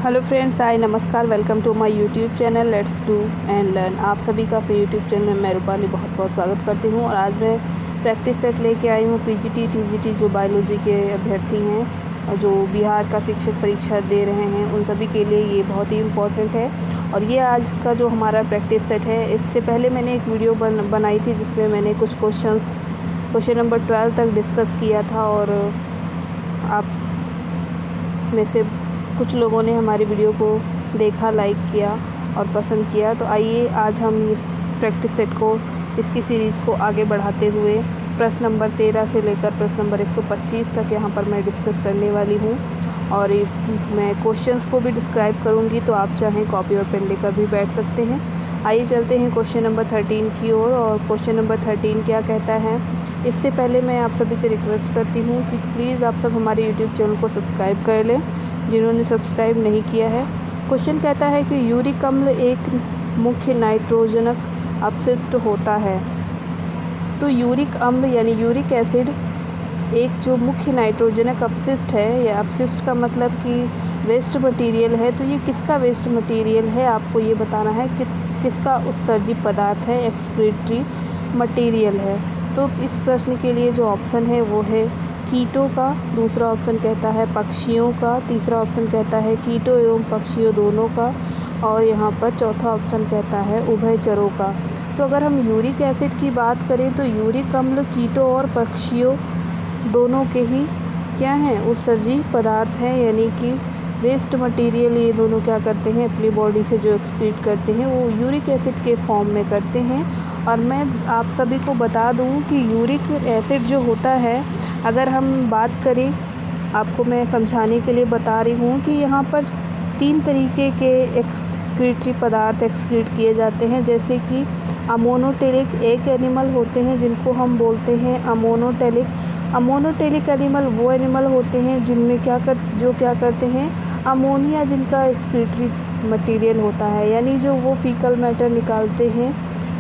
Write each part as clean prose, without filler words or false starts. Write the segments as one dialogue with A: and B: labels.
A: Hello friends, hi नमस्कार, welcome to my YouTube channel let's do and learn. आप सभी का अपने यूट्यूब चैनल में मैं रूपाली बहुत बहुत स्वागत करती हूँ। और आज मैं प्रैक्टिस सेट लेके आई हूँ पीजीटी टीजीटी जो बायोलॉजी के अभ्यर्थी हैं और जो बिहार का शिक्षक परीक्षा दे रहे हैं उन सभी के लिए ये बहुत ही इम्पोर्टेंट है। और ये आज का जो हमारा प्रैक्टिस सेट है, इससे पहले मैंने एक वीडियो बनाई थी जिसमें मैंने कुछ क्वेश्चन नंबर 12 तक डिस्कस किया था और आप में से कुछ लोगों ने हमारी वीडियो को देखा, लाइक किया और पसंद किया। तो आइए आज हम इस प्रैक्टिस सेट को, इसकी सीरीज़ को आगे बढ़ाते हुए प्रश्न नंबर 13 से लेकर प्रश्न नंबर 125 तक यहाँ पर मैं डिस्कस करने वाली हूँ। और मैं क्वेश्चंस को भी डिस्क्राइब करूँगी, तो आप चाहें कॉपी और पेन लेकर भी बैठ सकते हैं। आइए चलते हैं क्वेश्चन नंबर 13 की ओर। और क्वेश्चन नंबर 13 क्या कहता है, इससे पहले मैं आप सभी से रिक्वेस्ट करती हूँ कि प्लीज़ आप सब हमारे यूट्यूब चैनल को सब्सक्राइब कर लें जिन्होंने सब्सक्राइब नहीं किया है। क्वेश्चन कहता है कि यूरिक अम्ल एक मुख्य नाइट्रोजनक अपशिष्ट होता है। तो यूरिक अम्ल यानी यूरिक एसिड एक जो मुख्य नाइट्रोजनक अपशिष्ट है, या अपशिष्ट का मतलब कि वेस्ट मटेरियल है। तो ये किसका वेस्ट मटेरियल है, आपको ये बताना है कि किसका उत्सर्जी पदार्थ है, एक्सक्रीटरी मटेरियल है। तो इस प्रश्न के लिए जो ऑप्शन है वो है कीटों का, दूसरा ऑप्शन कहता है पक्षियों का, तीसरा ऑप्शन कहता है कीटों एवं पक्षियों दोनों का, और यहाँ पर चौथा ऑप्शन कहता है उभयचरों का। तो अगर हम यूरिक एसिड की बात करें तो यूरिक अम्ल कीटों और पक्षियों दोनों के ही क्या हैं, उत्सर्जी पदार्थ हैं, यानी कि वेस्ट मटेरियल। ये दोनों क्या करते हैं, अपनी बॉडी से जो एक्सक्रीट करते हैं वो यूरिक एसिड के फॉर्म में करते हैं। और मैं आप सभी को बता दूं कि यूरिक एसिड जो होता है, अगर हम बात करें, आपको मैं समझाने के लिए बता रही हूँ कि यहाँ पर 3 तरीके के एक्सक्रीटरी पदार्थ एक्सक्रीट किए जाते हैं। जैसे कि अमोनोटेलिक एक एनिमल होते हैं जिनको हम बोलते हैं अमोनोटेलिक। अमोनोटेलिक एनिमल वो एनिमल होते हैं जिनमें क्या करते हैं, अमोनिया जिनका एक्सक्रीटरी मटेरियल होता है, यानी जो वो फीकल मैटर निकालते हैं,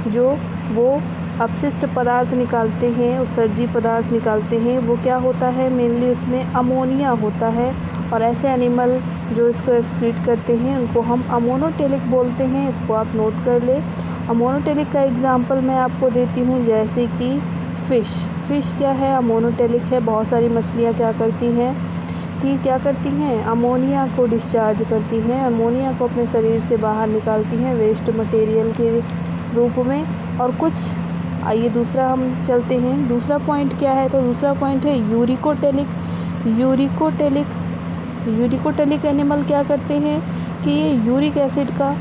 A: जो वो अपशिष्ट पदार्थ निकालते हैं, उत्सर्जी पदार्थ निकालते हैं, वो क्या होता है, मेनली उसमें अमोनिया होता है। और ऐसे एनिमल जो इसको एक्सक्रीट करते हैं उनको हम अमोनोटेलिक बोलते हैं। इसको आप नोट कर ले। अमोनोटेलिक का एग्जांपल मैं आपको देती हूँ, जैसे कि फ़िश क्या है, अमोनोटेलिक है। बहुत सारी मछलियाँ क्या करती हैं, अमोनिया को डिस्चार्ज करती हैं, अमोनिया को अपने शरीर से बाहर निकालती हैं वेस्ट मटेरियल के रूप में। और कुछ, आइए दूसरा हम चलते हैं। दूसरा पॉइंट क्या है, तो दूसरा पॉइंट है यूरिकोटेलिक। यूरिकोटेलिक एनिमल क्या करते हैं कि ये यूरिक एसिड का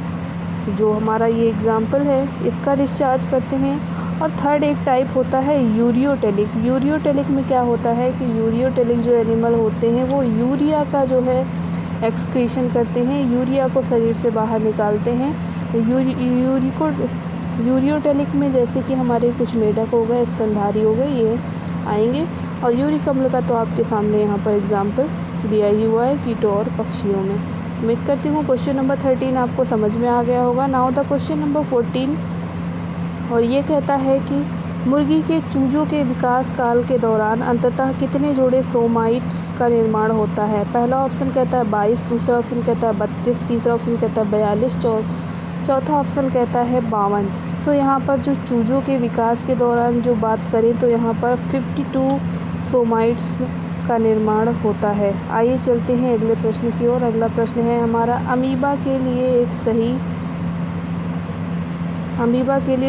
A: जो हमारा ये एग्जाम्पल है इसका डिस्चार्ज करते हैं। और थर्ड एक टाइप होता है यूरियोटेलिक। यूरियोटेलिक में क्या होता है कि यूरियोटेलिक जो एनिमल होते हैं वो यूरिया का जो है एक्सक्रीशन करते हैं, यूरिया को शरीर से बाहर निकालते हैं। यूरियोटेलिक में जैसे कि हमारे कुछ मेढक हो गए, स्तनधारी हो गए, ये आएंगे। और यूरिक अम्ल का तो आपके सामने यहाँ पर एग्जाम्पल दिया ही हुआ है कीटों और पक्षियों में। उम्मीद करती हूँ क्वेश्चन नंबर 13 आपको समझ में आ गया होगा। नाउ द क्वेश्चन नंबर 14, और ये कहता है कि मुर्गी के चूजों के विकास काल के दौरान अंततः कितने जोड़े सोमाइट्स का निर्माण होता है। पहला ऑप्शन कहता है 22, दूसरा ऑप्शन कहता है 32, तीसरा ऑप्शन कहता है 42, चौथा ऑप्शन कहता है 52। तो यहाँ पर जो चूजों के विकास के दौरान जो बात करें तो यहाँ पर 52 सोमाइट्स का निर्माण होता है। आइए चलते हैं अगले प्रश्न की ओर। अगला प्रश्न है हमारा अमीबा के लिए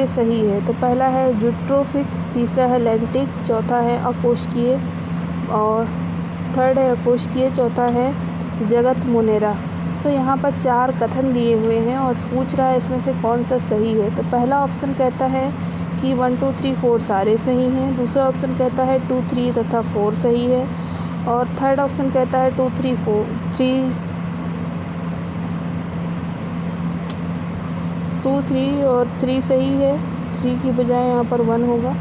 A: सही है। तो पहला है यूट्रोफिक, तीसरा है लैक्टिक, चौथा है अकोशिकीय, और थर्ड है अकोशिकीय, चौथा है जगत मोनेरा। तो यहाँ पर 4 कथन दिए हुए हैं और पूछ रहा है इसमें से कौन सा सही है। तो पहला ऑप्शन कहता है कि 1 2 3 4 सारे सही हैं। दूसरा ऑप्शन कहता है 2 3 तथा 4 सही है। और थर्ड ऑप्शन कहता है 2 3 और 3 सही है। 3 की बजाय यहाँ पर 1 होगा।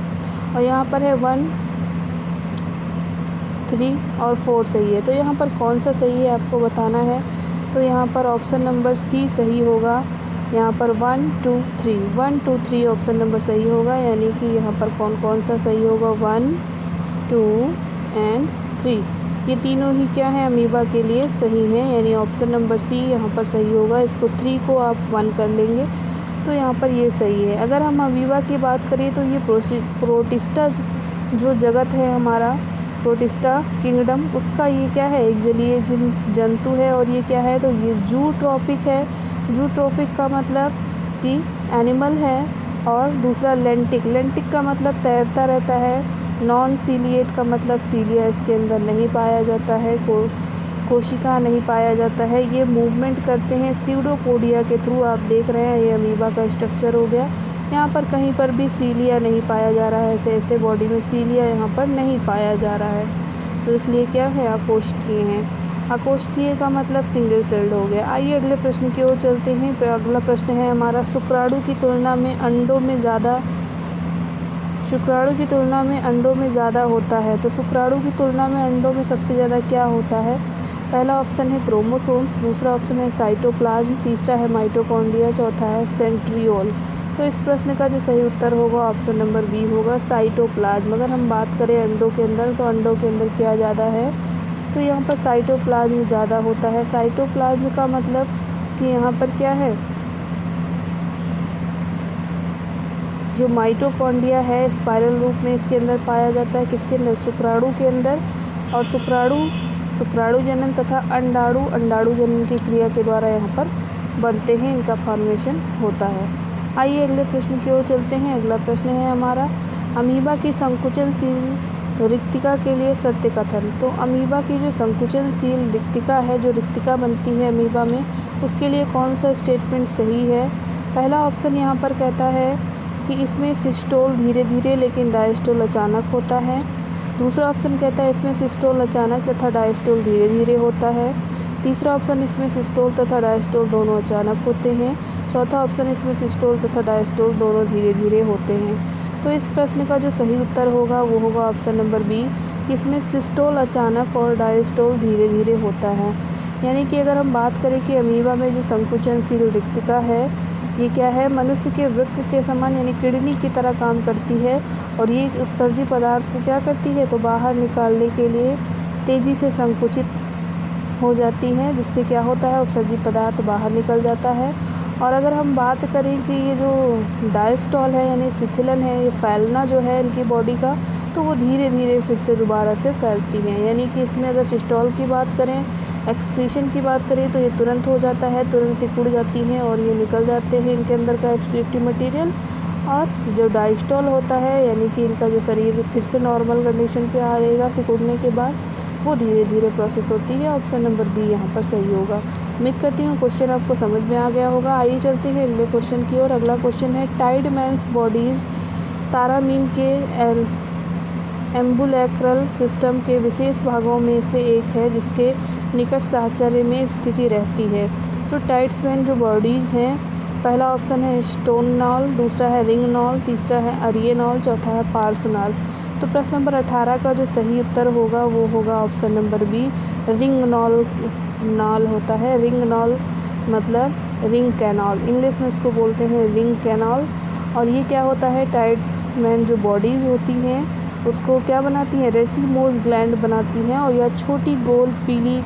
A: और यहाँ पर है 1 3 और 4 सही है। तो यहाँ पर कौन सा सही है आपको बताना है। तो यहाँ पर ऑप्शन नंबर सी सही होगा। यहाँ पर 1 2 3 ऑप्शन नंबर सही होगा, यानी कि यहाँ पर कौन कौन सा सही होगा, 1 2 एंड 3। ये तीनों ही क्या है अमीबा के लिए सही हैं, यानी ऑप्शन नंबर सी यहाँ पर सही होगा। इसको 3 को आप 1 कर लेंगे तो यहाँ पर ये सही है। अगर हम अमीबा की बात करें तो ये प्रोटिस्टा जो जगत है हमारा, प्रोटिस्टा किंगडम, उसका ये क्या है एक जलीय जंतु है। और ये क्या है तो ये जूट्रॉपिक है। जूट्रॉपिक का मतलब कि एनिमल है। और दूसरा लेंटिक का मतलब तैरता रहता है। नॉन सीलिएट का मतलब सीलिया इसके अंदर नहीं पाया जाता है, कोशिका नहीं पाया जाता है। ये मूवमेंट करते हैं सीडोपोडिया के थ्रू। आप देख रहे हैं ये अमीबा का स्ट्रक्चर हो गया। यहाँ पर कहीं पर भी सीलिया नहीं पाया जा रहा है, ऐसे बॉडी में सीलिया यहाँ पर नहीं पाया जा रहा है, तो इसलिए क्या है अकोष्ठीय हैं। अकोष्ठीय का मतलब सिंगल सेल्ड हो गया। आइए अगले प्रश्न की ओर चलते हैं। अगला प्रश्न है हमारा, शुक्राणु की तुलना में अंडों में ज़्यादा होता है। तो शुक्राणु की तुलना में अंडों में सबसे ज़्यादा क्या होता है? पहला ऑप्शन है क्रोमोसोम्स, दूसरा ऑप्शन है साइटोप्लाज्म, तीसरा है माइटोकॉन्ड्रिया, चौथा है सेंट्रियोल। तो इस प्रश्न का जो सही उत्तर होगा ऑप्शन नंबर बी होगा, साइटोप्लाज्म। अगर हम बात करें अंडों के अंदर, तो अंडों के अंदर क्या ज़्यादा है तो यहाँ पर साइटोप्लाज्म ज़्यादा होता है। साइटोप्लाज्म का मतलब कि यहाँ पर क्या है, जो माइटोकॉन्ड्रिया है स्पाइरल रूप में इसके अंदर पाया जाता है। किसके अंदर? शुक्राणु के अंदर। और शुक्राणु जनन तथा अंडाणु जनन की क्रिया के द्वारा यहाँ पर बनते हैं, इनका फॉर्मेशन होता है। आइए अगले प्रश्न की ओर चलते हैं। अगला प्रश्न है हमारा, अमीबा की संकुचनशील रिक्तिका के लिए सत्य कथन। तो अमीबा की जो संकुचनशील रिक्तिका है, जो रिक्तिका बनती है अमीबा में, उसके लिए कौन सा स्टेटमेंट सही है? पहला ऑप्शन यहाँ पर कहता है कि इसमें सिस्टोल धीरे धीरे लेकिन डायस्टोल अचानक होता है। दूसरा ऑप्शन कहता है इसमें सिस्टोल अचानक तथा डायस्टोल धीरे धीरे होता है। तीसरा ऑप्शन इसमें सिस्टोल तथा डायस्टोल दोनों अचानक होते हैं। चौथा ऑप्शन इसमें सिस्टोल तथा डायस्टोल दोनों धीरे धीरे होते हैं। तो इस प्रश्न का जो सही उत्तर होगा वो होगा ऑप्शन नंबर बी, इसमें सिस्टोल अचानक और डायस्टोल धीरे धीरे होता है। यानी कि अगर हम बात करें कि अमीबा में जो संकुचनशील रिक्तिका है, ये क्या है, मनुष्य के वृक्क के समान यानी किडनी की तरह काम करती है। और ये उत्सर्जी पदार्थ को क्या करती है तो बाहर निकालने के लिए तेज़ी से संकुचित हो जाती है, जिससे क्या होता है उत्सर्जी पदार्थ बाहर निकल जाता है। और अगर हम बात करें कि ये जो डायस्टोल है यानी शिथिलन है, ये फैलना जो है इनकी बॉडी का, तो वो धीरे धीरे फिर से दोबारा से फैलती हैं। यानी कि इसमें अगर सिस्टोल की बात करें, एक्सक्रीशन की बात करें, तो ये तुरंत हो जाता है, तुरंत सिकुड़ जाती हैं और ये निकल जाते हैं इनके अंदर का एक्सक्रीटिव मटेरियल। और जो डायस्टोल होता है यानी कि इनका जो शरीर फिर से नॉर्मल कंडीशन पे आएगा सिकुड़ने के बाद, वो धीरे धीरे प्रोसेस होती है। ऑप्शन नंबर बी यहाँ पर सही होगा। उम्मीद करती हूँ क्वेश्चन आपको समझ में आ गया होगा। आइए चलते हैं अगले क्वेश्चन की ओर। अगला क्वेश्चन है, टाइडमैन्स बॉडीज़ तारामीन के एम्बुलेक्रल सिस्टम के विशेष भागों में से एक है जिसके निकट साहचर्य में स्थिति रहती है। तो टाइड्समैन जो बॉडीज़ हैं, पहला ऑप्शन है स्टोनॉल, दूसरा है रिंगनॉल, तीसरा है अरिएनॉल, चौथा है पार्सोनॉल। तो प्रश्न नंबर 18 का जो सही उत्तर होगा वो होगा ऑप्शन नंबर बी, रिंगनॉल होता है। रिंगनॉल मतलब रिंग कैनाल, इंग्लिश में इसको बोलते हैं रिंग कैनाल। और ये क्या होता है, टाइड्समैन जो बॉडीज़ होती हैं उसको क्या बनाती हैं, रेसिमोस ग्लैंड बनाती हैं। और यह छोटी गोल पीली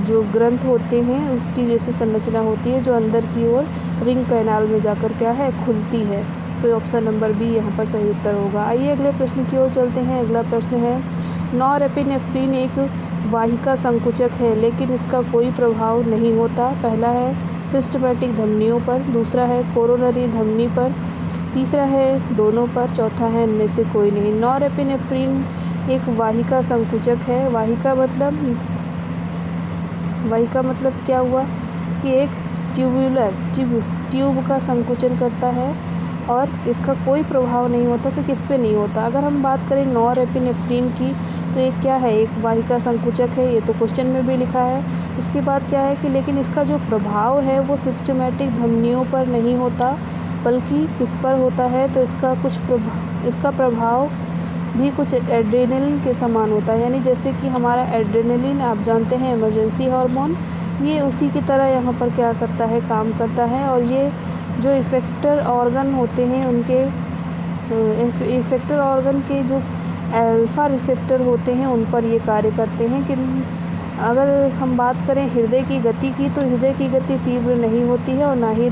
A: जो ग्रंथ होते हैं उसकी जैसे संरचना होती है, जो अंदर की ओर रिंग कैनाल में जाकर क्या है खुलती है। तो ऑप्शन नंबर बी यहाँ पर सही उत्तर होगा। आइए अगले प्रश्न की ओर चलते हैं। अगला प्रश्न है, नॉरएपिनेफ्रिन एक वाहिका संकुचक है लेकिन इसका कोई प्रभाव नहीं होता। पहला है सिस्टमैटिक धमनियों पर, दूसरा है कोरोनरी धमनी पर, तीसरा है दोनों पर, चौथा है इनमें से कोई नहीं। नॉरएपिनेफ्रिन एक वाहिका संकुचक है। वाहिका मतलब क्या हुआ कि एक ट्यूब का संकुचन करता है और इसका कोई प्रभाव नहीं होता। तो किस पे नहीं होता? अगर हम बात करें नॉरएपिनेफ्रिन की, तो एक क्या है, एक वाहिका संकुचक है, ये तो क्वेश्चन में भी लिखा है। इसके बाद क्या है कि लेकिन इसका जो प्रभाव है वो सिस्टमैटिक धमनियों पर नहीं होता, बल्कि किस पर होता है तो इसका प्रभाव भी कुछ एड्रेनलिन के समान होता है। यानी जैसे कि हमारा एड्रेनलिन आप जानते हैं इमरजेंसी हार्मोन, ये उसी की तरह यहाँ पर क्या करता है, काम करता है। और ये जो इफेक्टर ऑर्गन होते हैं उनके इफेक्टर ऑर्गन के जो अल्फ़ा रिसेप्टर होते हैं उन पर ये कार्य करते हैं। कि अगर हम बात करें हृदय की गति की, तो हृदय की गति तीव्र नहीं होती है और ना ही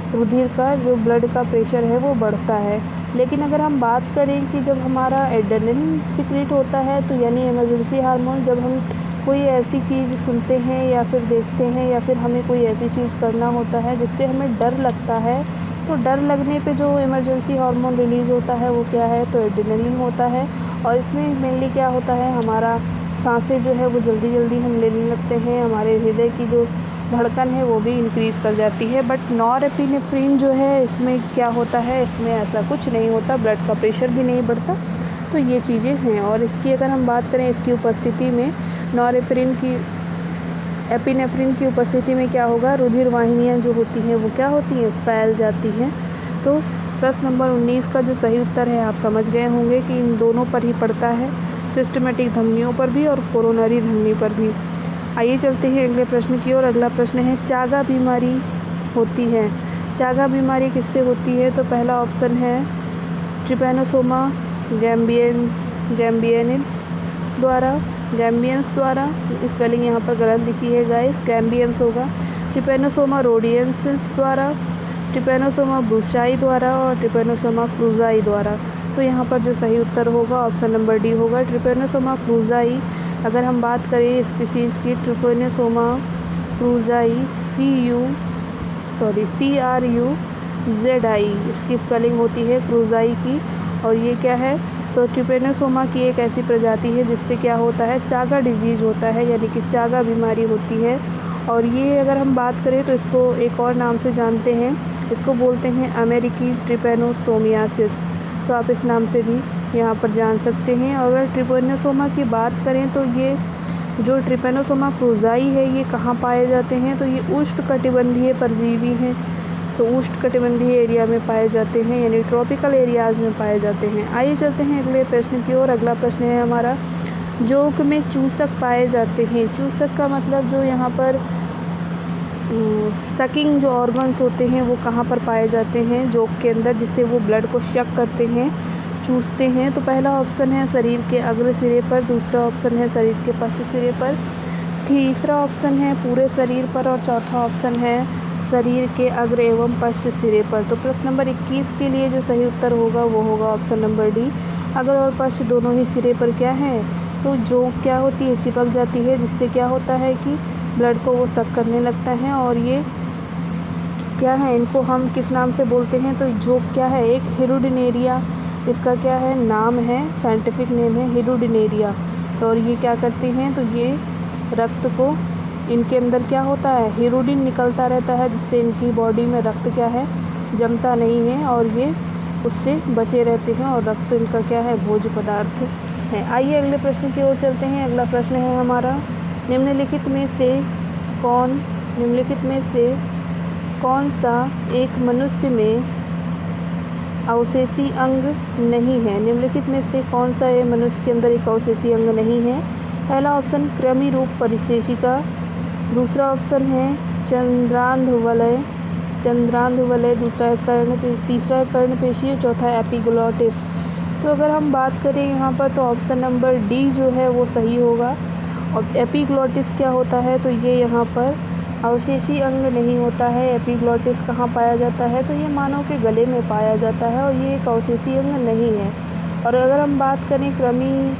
A: रुधिर का जो ब्लड का प्रेशर है वो बढ़ता है। लेकिन अगर हम बात करें कि जब हमारा एड्रेनलिन सिक्रेट होता है, तो यानी इमरजेंसी हार्मोन, जब हम कोई ऐसी चीज़ सुनते हैं या फिर देखते हैं या फिर हमें कोई ऐसी चीज़ करना होता है जिससे हमें डर लगता है, तो डर लगने पे जो इमरजेंसी हार्मोन रिलीज़ होता है वो क्या है, तो एड्रेनलिन होता है। और इसमें मेनली क्या होता है, हमारा सांसें जो है वो जल्दी जल्दी हम लेने लगते हैं, हमारे हृदय की जो धड़कन है वो भी इंक्रीज़ कर जाती है। बट नॉरएपिनेफ्रिन जो है इसमें क्या होता है, इसमें ऐसा कुछ नहीं होता, ब्लड का प्रेशर भी नहीं बढ़ता। तो ये चीज़ें हैं। और इसकी अगर हम बात करें, इसकी उपस्थिति में एपिनेफ्रिन की उपस्थिति में क्या होगा, रुधिर वाहिनियाँ जो होती हैं वो क्या होती हैं, फैल जाती हैं। तो प्रश्न नंबर 19 का जो सही उत्तर है आप समझ गए होंगे कि इन दोनों पर ही पड़ता है, सिस्टमेटिक धमनियों पर भी और कोरोनरी धमनी पर भी। आइए चलते हैं अगले प्रश्न की ओर। अगला प्रश्न है, चागा बीमारी होती है। चागा बीमारी किससे होती है, तो पहला ऑप्शन है ट्रिपैनोसोमा गैम्बियंस द्वारा। स्पेलिंग यहाँ पर गलत लिखी है गाइस, गैम्बियंस होगा। ट्रिपैनोसोमा रोडियंसिस द्वारा, ट्रिपैनोसोमा ब्रुशाई द्वारा और ट्रिपैनोसोमा क्रूज़ाई द्वारा। तो यहाँ पर जो सही उत्तर होगा ऑप्शन नंबर डी होगा, ट्रिपैनोसोमा क्रूज़ाई। अगर हम बात करें स्पीसीज़ की, ट्रिपैनोसोमा क्रूज़ाई CRUZI, इसकी स्पेलिंग होती है क्रूज़ाई की। और ये क्या है, तो ट्रिपैनोसोमा की एक ऐसी प्रजाति है जिससे क्या होता है, चागा डिजीज़ होता है, यानी कि चागा बीमारी होती है। और ये अगर हम बात करें तो इसको एक और नाम से जानते हैं, इसको बोलते हैं अमेरिकी ट्रिपैनोसोमियासिस। तो आप इस नाम से भी यहाँ पर जान सकते हैं। और अगर ट्रिपैनोसोमा की बात करें तो ये जो ट्रिपैनोसोमा क्रूज़ाई है ये कहाँ पाए जाते हैं, तो ये उष्णकटिबंधीय परजीवी हैं। तो उष्णकटिबंधीय एरिया में पाए जाते हैं, यानी ट्रॉपिकल एरियाज़ में पाए जाते हैं। आइए चलते हैं अगले प्रश्न की ओर। अगला प्रश्न है हमारा, जोंक में चूसक पाए जाते हैं। चूसक का मतलब जो यहाँ पर सकिंग जो ऑर्गन्स होते हैं वो कहाँ पर पाए जाते हैं, जोंक के अंदर, जिससे वो ब्लड को शक करते हैं, चूसते हैं। तो पहला ऑप्शन है शरीर के अग्र सिरे पर, दूसरा ऑप्शन है शरीर के पश्च सिरे पर, तीसरा ऑप्शन है पूरे शरीर पर और चौथा ऑप्शन है शरीर के अग्र एवं पश्च सिरे पर। तो प्रश्न नंबर 21 के लिए जो सही उत्तर होगा वो होगा ऑप्शन नंबर डी, अग्र और पश्च दोनों ही सिरे पर क्या है, तो जोंक क्या होती है, चिपक जाती है, जिससे क्या होता है कि ब्लड को वो सक करने लगता है। और ये क्या है, इनको हम किस नाम से बोलते हैं, तो जोंक क्या है, एक हिरुडिनेरिया, इसका क्या है नाम है, साइंटिफिक नेम है हिरुडिनेरिया। और ये क्या करते हैं, तो ये रक्त को, इनके अंदर क्या होता है, हिरुडिन निकलता रहता है, जिससे इनकी बॉडी में रक्त क्या है, जमता नहीं है और ये उससे बचे रहते हैं और रक्त इनका क्या है, भोज्य पदार्थ है। आइए अगले प्रश्न की ओर चलते हैं। अगला प्रश्न है हमारा, निम्नलिखित में से कौन सा एक मनुष्य में अवशेषी अंग नहीं है। निम्नलिखित में से कौन सा ये मनुष्य के अंदर एक अवशेषी अंग नहीं है। पहला ऑप्शन कृमि रूप परिशेषिका, दूसरा ऑप्शन है चंद्रांधवलय, तीसरा है कर्णपेशी और चौथा है एपिग्लोटिस। तो अगर हम बात करें यहाँ पर तो ऑप्शन नंबर डी जो है वो सही होगा। और एपिग्लोटिस क्या होता है, तो ये यहाँ पर अवशेषी अंग नहीं होता है। एपिग्लोटिस कहाँ पाया जाता है, तो ये मानव के गले में पाया जाता है और ये एक अवशेषी अंग नहीं है। और अगर हम बात करें कृमि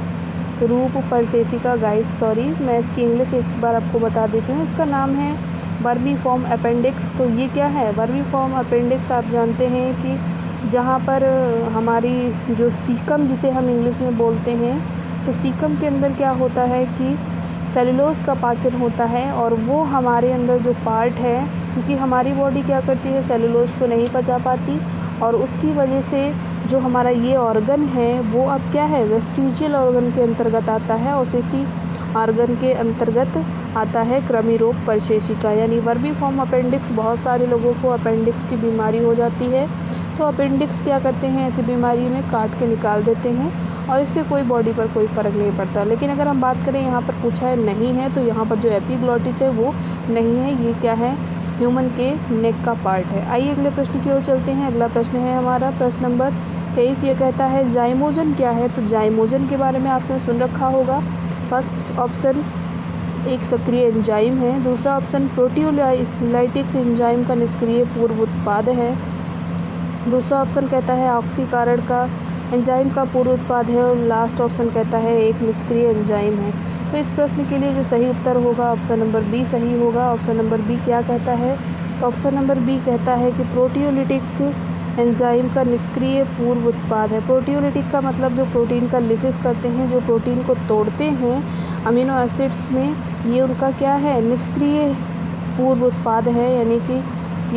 A: रूप परिशेषिका, मैं इसकी इंग्लिश एक बार आपको बता देती हूँ। इसका नाम है वर्मीफॉर्म अपेंडिक्स। तो ये क्या है, वर्मीफॉर्म अपेंडिक्स आप जानते हैं कि जहाँ पर हमारी जो सीकम जिसे हम इंग्लिश में बोलते हैं, तो सीकम के अंदर क्या होता है कि सेलुलोज का पाचन होता है और वो हमारे अंदर जो पार्ट है, क्योंकि हमारी बॉडी क्या करती है, सेलुलोज को नहीं पचा पाती और उसकी वजह से जो हमारा ये ऑर्गन है वो अब क्या है, वेस्टिजियल ऑर्गन के अंतर्गत आता है और अवशेषी ऑर्गन के अंतर्गत आता है कृमि रोग परिशेषिका यानी वर्मीफॉर्म अपेंडिक्स। बहुत सारे लोगों को अपेंडिक्स की बीमारी हो जाती है, तो अपेंडिक्स क्या करते हैं, ऐसी बीमारी में काट के निकाल देते हैं और इससे कोई बॉडी पर कोई फ़र्क नहीं पड़ता। लेकिन अगर हम बात करें यहाँ पर पूछा है नहीं है, तो यहाँ पर जो एपिग्लोटिस है वो नहीं है, ये क्या है, ह्यूमन के नेक का पार्ट है। आइए अगले प्रश्न की ओर चलते हैं। अगला प्रश्न है हमारा प्रश्न नंबर 23 ये कहता है जाइमोजन क्या है। तो जाइमोजन के बारे में आपने सुन रखा होगा। फर्स्ट ऑप्शन एक सक्रिय एंजाइम है। दूसरा ऑप्शन प्रोटियोलाइटिक एंजाइम का निष्क्रिय पूर्व उत्पाद है। दूसरा ऑप्शन कहता है ऑक्सीकरण का एंजाइम का पूर्व उत्पाद है। और लास्ट ऑप्शन कहता है एक निष्क्रिय एंजाइम है। तो इस प्रश्न के लिए जो सही उत्तर होगा ऑप्शन नंबर बी सही होगा। ऑप्शन नंबर बी क्या कहता है, तो ऑप्शन नंबर बी कहता है कि प्रोटियोलिटिक एंजाइम का निष्क्रिय पूर्व उत्पाद है। प्रोटियोलिटिक का मतलब जो प्रोटीन का लिसिस करते हैं, जो प्रोटीन को तोड़ते हैं अमीनो एसिड्स में, ये उनका क्या है, निष्क्रिय पूर्व उत्पाद है, यानी कि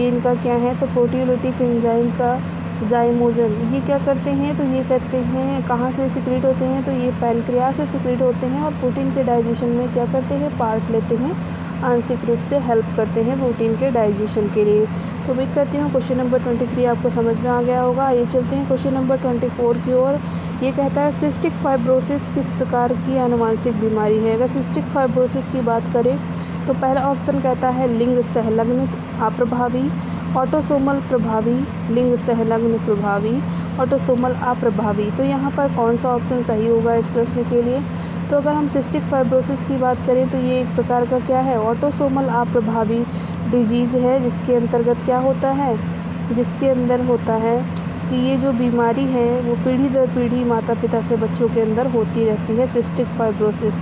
A: ये इनका क्या है, तो प्रोटियोलिटिक एंजाइम का जाइमोजन ये क्या करते हैं, तो ये कहते हैं कहाँ से सिक्रेट होते हैं, तो ये पैनक्रियास से सिक्रेट होते हैं और प्रोटीन के डाइजेशन में क्या करते हैं, पार्ट लेते हैं, आंशिक रूप से हेल्प करते हैं प्रोटीन के डाइजेशन के लिए। तो उम्मीद करती हूँ क्वेश्चन नंबर 23 आपको समझ में आ गया होगा। ये चलते हैं क्वेश्चन नंबर 24 की ओर। ये कहता है सिस्टिक फाइब्रोसिस किस प्रकार की आनुवंशिक बीमारी है। अगर सिस्टिक फाइब्रोसिस की बात करें तो पहला ऑप्शन कहता है लिंग संलग्न अप्रभावी, ऑटोसोमल प्रभावी, लिंग संलग्न प्रभावी, ऑटोसोमल अप्रभावी। तो यहाँ पर कौन सा ऑप्शन सही होगा इस प्रश्न के लिए। तो अगर हम सिस्टिक फाइब्रोसिस की बात करें तो ये एक प्रकार का क्या है, ऑटोसोमल अप्रभावी डिजीज़ है, जिसके अंतर्गत क्या होता है, जिसके अंदर होता है कि ये जो बीमारी है वो पीढ़ी दर पीढ़ी माता पिता से बच्चों के अंदर होती रहती है, सिस्टिक फाइब्रोसिस।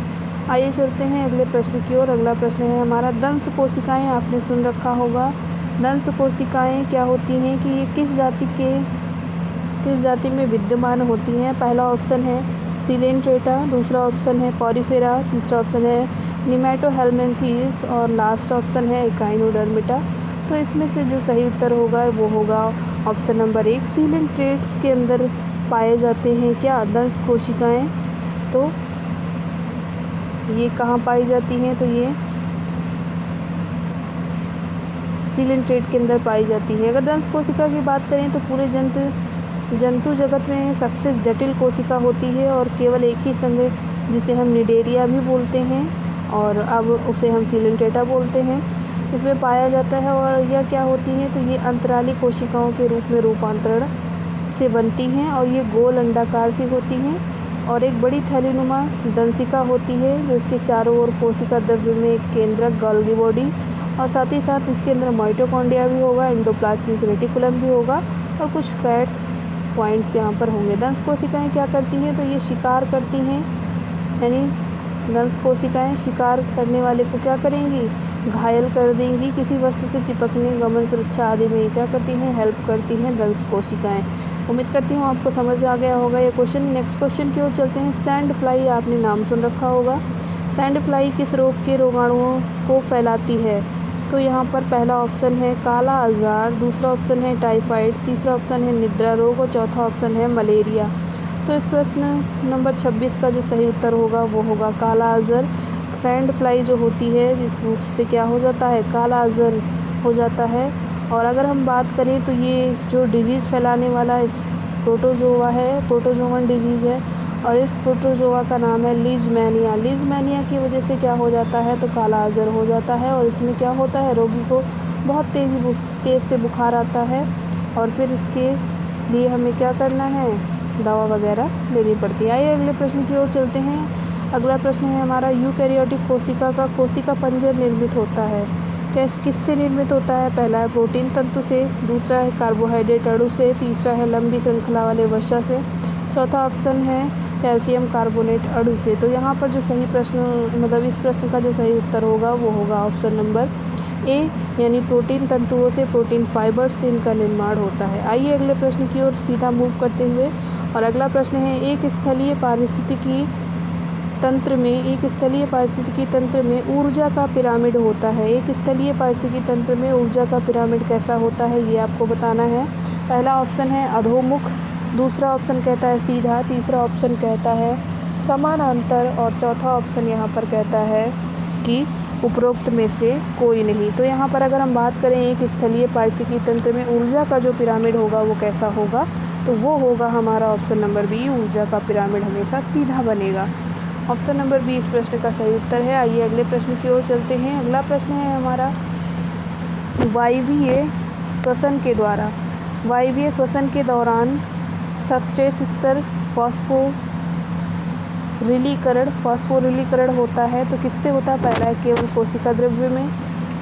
A: आइए चलते हैं अगले प्रश्न की ओर। अगला प्रश्न है हमारा दंश कोशिकाएँ। आपने सुन रखा होगा दंश कोशिकाएँ क्या होती हैं, कि ये किस जाति में विद्यमान होती हैं। पहला ऑप्शन है सिलेंट्रेटा, दूसरा ऑप्शन है पॉरीफेरा, तीसरा ऑप्शन है निमेटोहेल्मिन्थीस और लास्ट ऑप्शन है एकाइनोडर्मिटा। तो इसमें से जो सही उत्तर होगा वो होगा ऑप्शन नंबर 1 सिलेंट्रेट्स के अंदर पाए जाते हैं क्या, दंश कोशिकाएँ। तो ये कहाँ पाई जाती हैं, तो ये सिलेंट्रेट के अंदर पाई जाती है। अगर दंश कोशिका की बात करें तो पूरे जंतु जगत में सबसे जटिल कोशिका होती है और केवल एक ही संघ, जिसे हम निडेरिया भी बोलते हैं और अब उसे हम सिलेंट्रेटा बोलते हैं, इसमें पाया जाता है। और यह क्या होती है, तो ये अंतराली कोशिकाओं के रूप में रूपांतरण से बनती हैं और ये गोल अंडाकार सी होती हैं और एक बड़ी थैलीनुमा दंशिका होती है जो इसके चारों ओर कोशिका द्रव्य में एक केंद्रक गोल्गी बॉडी और साथ ही साथ इसके अंदर माइटोकॉन्ड्रिया भी होगा, एंडोप्लाज्मिक रेटिकुलम भी होगा और कुछ फैट्स पॉइंट्स यहाँ पर होंगे। दंश कोशिकाएँ क्या करती हैं, तो ये शिकार करती हैं, यानी दंश कोशिकाएँ शिकार करने वाले को क्या करेंगी, घायल कर देंगी, किसी वस्तु से चिपकने, गमन, सुरक्षा आदि में क्या करती हैं, हेल्प करती हैं दंश कोशिकाएँ। उम्मीद करती हूँ आपको समझ आ गया होगा ये क्वेश्चन। नेक्स्ट क्वेश्चन की ओर चलते हैं। सैंड फ्लाई आपने नाम सुन रखा होगा। सैंड फ्लाई किस रोग के रोगाणुओं को फैलाती है। तो यहाँ पर पहला ऑप्शन है काला आजार, दूसरा ऑप्शन है टाइफाइड, तीसरा ऑप्शन है निद्रा रोग और चौथा ऑप्शन है मलेरिया। तो इस प्रश्न नंबर 26 का जो सही उत्तर होगा वो होगा काला आजार। सैंड फ्लाई जो होती है जिससे क्या हो जाता है, काला आजार हो जाता है। और अगर हम बात करें तो ये जो डिजीज़ फैलाने वाला इस प्रोटोजोआ है, प्रोटोजोवन डिजीज़ है और इस प्रोटोजोआ का नाम है लीजमैनिया। लीजमैनिया की वजह से क्या हो जाता है, तो काला आजार हो जाता है और इसमें क्या होता है, रोगी को बहुत तेज़ से बुखार आता है और फिर इसके लिए हमें क्या करना है, दवा वगैरह लेनी पड़ती है। आइए अगले प्रश्न की ओर चलते हैं। अगला प्रश्न है हमारा यूकैरियोटिक कोशिका का कोशिका पंजर निर्मित होता है, किससे निर्मित होता है। पहला है प्रोटीन तंतु से, दूसरा है कार्बोहाइड्रेट अणु से, तीसरा है लंबी श्रृंखला वाले वसा से, चौथा ऑप्शन है कैल्शियम कार्बोनेट अणु से। तो यहाँ पर जो सही प्रश्न मतलब इस प्रश्न का जो सही उत्तर होगा वो होगा ऑप्शन नंबर ए, यानी प्रोटीन तंतुओं से, प्रोटीन फाइबर से इनका निर्माण होता है। आइए अगले प्रश्न की ओर सीधा मूव करते हुए। और अगला प्रश्न है एक स्थलीय पारिस्थितिकी तंत्र में ऊर्जा का पिरामिड होता है। एक स्थलीय पारिस्थितिकी तंत्र में ऊर्जा का पिरामिड कैसा होता है, ये आपको बताना है। पहला ऑप्शन है अधोमुख, दूसरा ऑप्शन कहता है सीधा, तीसरा ऑप्शन कहता है समानांतर और चौथा ऑप्शन यहाँ पर कहता है कि उपरोक्त में से कोई नहीं। तो यहाँ पर अगर हम बात करें एक स्थलीय पारिस्थितिकी तंत्र में ऊर्जा का जो पिरामिड होगा वो कैसा होगा, तो वो होगा हमारा ऑप्शन नंबर बी, ऊर्जा का पिरामिड हमेशा सीधा बनेगा। ऑप्शन नंबर बी इस प्रश्न का सही उत्तर है। आइए अगले प्रश्न की ओर चलते हैं। अगला प्रश्न है हमारा वायवीय श्वसन के दौरान सबस्ट्रेट स्तर फॉस्फोरिलीकरण होता है तो किससे होता है? पहला है केवल कोशिका द्रव्य में,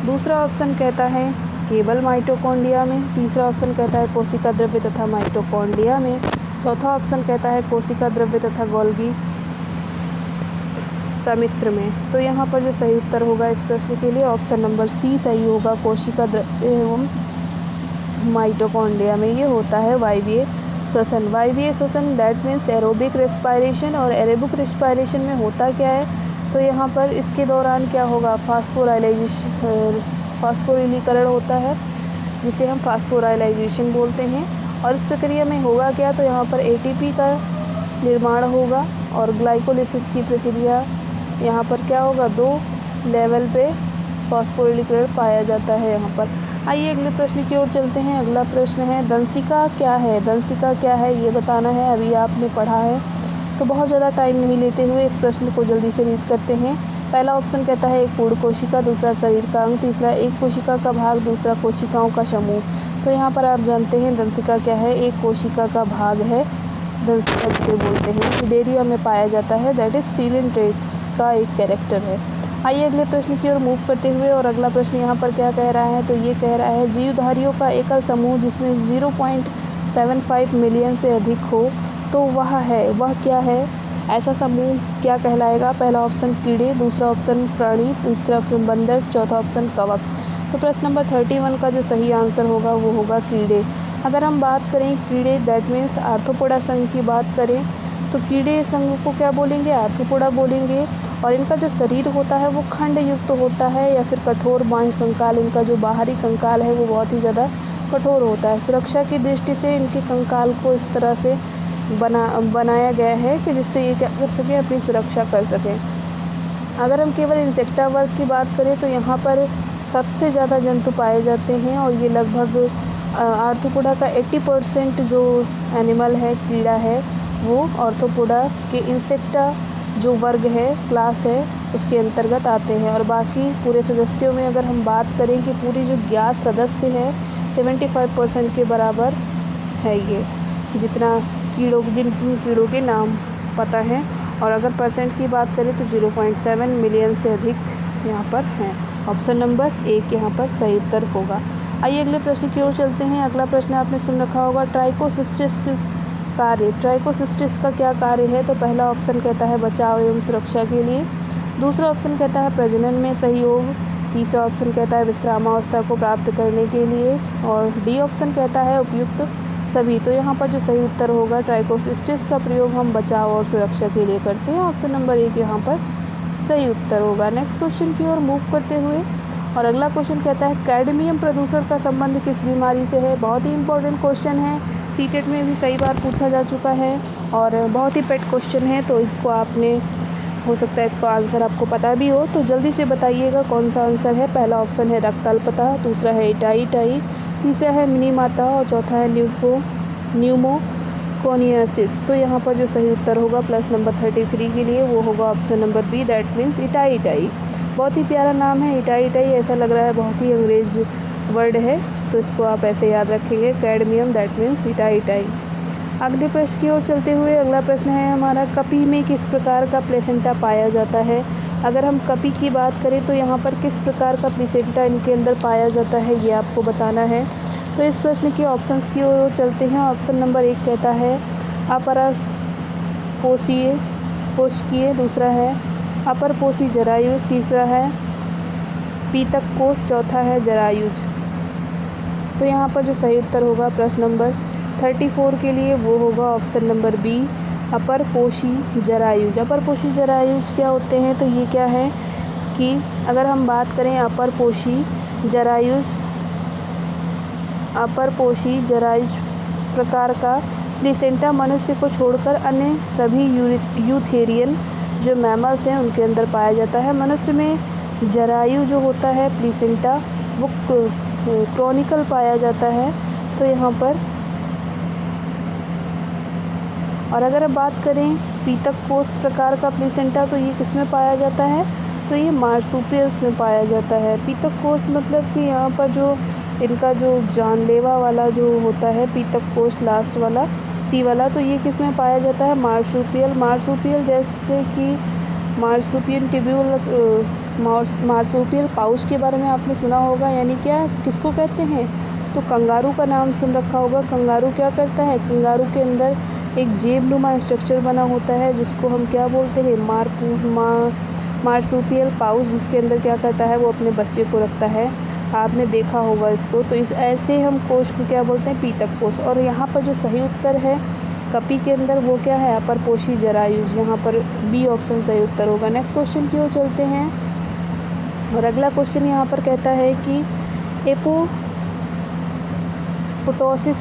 A: दूसरा ऑप्शन कहता है केवल माइटोकॉन्ड्रिया में, तीसरा ऑप्शन कहता है कोशिका द्रव्य तथा माइटोकॉन्ड्रिया में, चौथा ऑप्शन कहता है कोशिका द्रव्य तथा गोल्गी सम्मिश्र में। तो यहाँ पर जो सही उत्तर होगा इस प्रश्न के लिए ऑप्शन नंबर सी सही होगा, कोशिका द्रव्य एवं माइटोकॉन्ड्रिया में ये होता है वायवीय श्वसन। वायवीय श्वसन दैट मीन्स एरोबिक रेस्पायरेशन, और एरोबिक रेस्पायरेशन में होता क्या है? तो यहाँ पर इसके दौरान क्या होगा? फॉस्फोरिलीकरण होता है जिसे हम फास्फोराइलाइजेशन बोलते हैं। और इस प्रक्रिया में होगा क्या? तो यहाँ पर एटीपी का निर्माण होगा और ग्लाइकोलिसिस की प्रक्रिया यहाँ पर क्या होगा? 2 लेवल पे फॉस्फोरिलीकरण पाया जाता है यहाँ पर। आइए अगले प्रश्न की ओर चलते हैं। अगला प्रश्न है दंशिका क्या है? दंशिका क्या है ये बताना है। अभी आपने पढ़ा है तो बहुत ज़्यादा टाइम नहीं लेते हुए इस प्रश्न को जल्दी से रीड करते हैं। पहला ऑप्शन कहता है एक पूर्ण कोशिका, दूसरा शरीर का अंग, तीसरा एक कोशिका का भाग, दूसरा कोशिकाओं का समूह। तो यहाँ पर आप जानते हैं दंशिका क्या है? एक कोशिका का भाग है दंशिका जिसे बोलते हैं, सिडेरिया में पाया जाता है, दैट इज सीलेंट्रेट्स का एक कैरेक्टर है। आइए अगले प्रश्न की ओर मूव करते हुए, और अगला प्रश्न यहाँ पर क्या कह रहा है? तो ये कह रहा है जीवधारियों का एकल समूह जिसमें 0.75 मिलियन से अधिक हो तो वह क्या है? ऐसा समूह क्या कहलाएगा? पहला ऑप्शन कीड़े, दूसरा ऑप्शन प्राणी, तीसरा ऑप्शन बंदर, चौथा ऑप्शन कवक। तो प्रश्न नंबर 31 का जो सही आंसर होगा वो होगा कीड़े। अगर हम बात करें कीड़े दैट मीन्स आर्थ्रोपोडा संघ की बात करें तो कीड़े संघ को क्या बोलेंगे? आर्थ्रोपोडा बोलेंगे। और इनका जो शरीर होता है वो खंड युक्त होता है या फिर कठोर बाह्य कंकाल, इनका जो बाहरी कंकाल है वो बहुत ही ज़्यादा कठोर होता है। सुरक्षा की दृष्टि से इनके कंकाल को इस तरह से बनाया गया है कि जिससे ये क्या कर सकें? अपनी सुरक्षा कर सकें। अगर हम केवल इंसेक्टा वर्ग की बात करें तो यहाँ पर सबसे ज़्यादा जंतु पाए जाते हैं और ये लगभग आर्थ्रोपोडा का 80% जो एनिमल है, कीड़ा है, वो आर्थ्रोपोडा के इंसेक्टा जो वर्ग है, क्लास है, उसके अंतर्गत आते हैं। और बाकी पूरे सदस्यों में अगर हम बात करें कि पूरी जो ज्ञात सदस्य है 75% के बराबर है ये, जितना जिन कीड़ों के नाम पता है। और अगर परसेंट की बात करें तो 0.7 मिलियन से अधिक यहाँ पर हैं। ऑप्शन नंबर 1 यहाँ पर सही उत्तर होगा। आइए अगले प्रश्न की ओर चलते हैं। अगला प्रश्न आपने सुन रखा होगा ट्राइकोसिस्टिस कार्य। ट्राइकोसिस्टिस का क्या कार्य है? तो पहला ऑप्शन कहता है बचाव एवं सुरक्षा के लिए, दूसरा ऑप्शन कहता है प्रजनन में सहयोग, तीसरा ऑप्शन कहता है विश्रामावस्था को प्राप्त करने के लिए, और डी ऑप्शन कहता है उपयुक्त सभी। तो यहाँ पर जो सही उत्तर होगा ट्राइकोसिस्टिस का प्रयोग हम बचाव और सुरक्षा के लिए करते हैं। ऑप्शन नंबर 1 यहाँ पर सही उत्तर होगा। नेक्स्ट क्वेश्चन की ओर मूव करते हुए, और अगला क्वेश्चन कहता है कैडमियम प्रदूषण का संबंध किस बीमारी से है? बहुत ही इंपॉर्टेंट क्वेश्चन है, सीटेट में भी कई बार पूछा जा चुका है और बहुत ही पेट क्वेश्चन है, तो इसको आपने हो सकता है इसका आंसर आपको पता भी हो, तो जल्दी से बताइएगा कौन सा आंसर है। पहला ऑप्शन है रक्ताल्पता, दूसरा है इटाई, तीसरा है मिनीमाता और चौथा है न्यूमोकोनियासिस। तो यहाँ पर जो सही उत्तर होगा प्लस नंबर 33 के लिए वो होगा option number B, that means इटाई। बहुत ही प्यारा नाम है इटाई, ऐसा लग रहा है बहुत ही अंग्रेज वर्ड है, तो इसको आप ऐसे याद रखेंगे, कैडमियम दैट मीन्स इटाई। अगले प्रश्न की ओर चलते हुए, अगला प्रश्न है हमारा कपी में किस प्रकार का प्लेसेंटा पाया जाता है? अगर हम कपी की बात करें तो यहाँ पर किस प्रकार का प्लेसेंटा इनके अंदर पाया जाता है ये आपको बताना है। तो इस प्रश्न के ऑप्शंस की ओर चलते हैं। ऑप्शन नंबर 1 कहता है अपरपोषकीय, दूसरा है अपरपोषी जरायुज, तीसरा है पीतक कोष, चौथा है जरायुज। तो यहाँ पर जो सही उत्तर होगा प्रश्न नंबर 34 के लिए वो होगा ऑप्शन नंबर बी, अपरपोषी जरायुज। अपरपोषी जरायुज क्या होते हैं? तो ये क्या है कि अगर हम बात करें अपरपोषी जरायुज प्रकार का प्लेसेंटा मनुष्य को छोड़कर अन्य सभी यूथेरियन जो मैमल्स हैं उनके अंदर पाया जाता है। मनुष्य में जरायु जो होता है प्लेसेंटा वो क्रॉनिकल पाया जाता है, तो यहाँ पर। और अगर अब बात करें पीतक कोष प्रकार का प्लेसेंटा तो ये किस में पाया जाता है? तो ये मार्सुपियल्स में पाया जाता है। पीतक कोष मतलब कि यहाँ पर जो इनका जो जानलेवा वाला जो होता है पीतक कोष लास्ट वाला सी वाला, तो ये किस में पाया जाता है? मार्सुपियल। मार्सुपियल जैसे कि मार्सुपियल ट्यूब्यूल, मार्सुपियल पाउच के बारे में आपने सुना होगा, यानी क्या किसको कहते हैं? तो कंगारू का नाम सुन रखा होगा। कंगारू क्या करता है? कंगारू के अंदर एक जेबनुमा स्ट्रक्चर बना होता है जिसको हम क्या बोलते हैं? मार्सुपियल पाउच, जिसके अंदर क्या करता है? वो अपने बच्चे को रखता है। आपने देखा होगा इसको। तो इस ऐसे हम कोश को क्या बोलते हैं? पीतक कोश। और यहाँ पर जो सही उत्तर है कपी के अंदर वो क्या है? अपरपोषी जरायुज। यहाँ पर बी ऑप्शन सही उत्तर होगा। नेक्स्ट क्वेश्चन की ओर चलते हैं और अगला क्वेश्चन यहाँ पर कहता है कि एपोप्टोसिस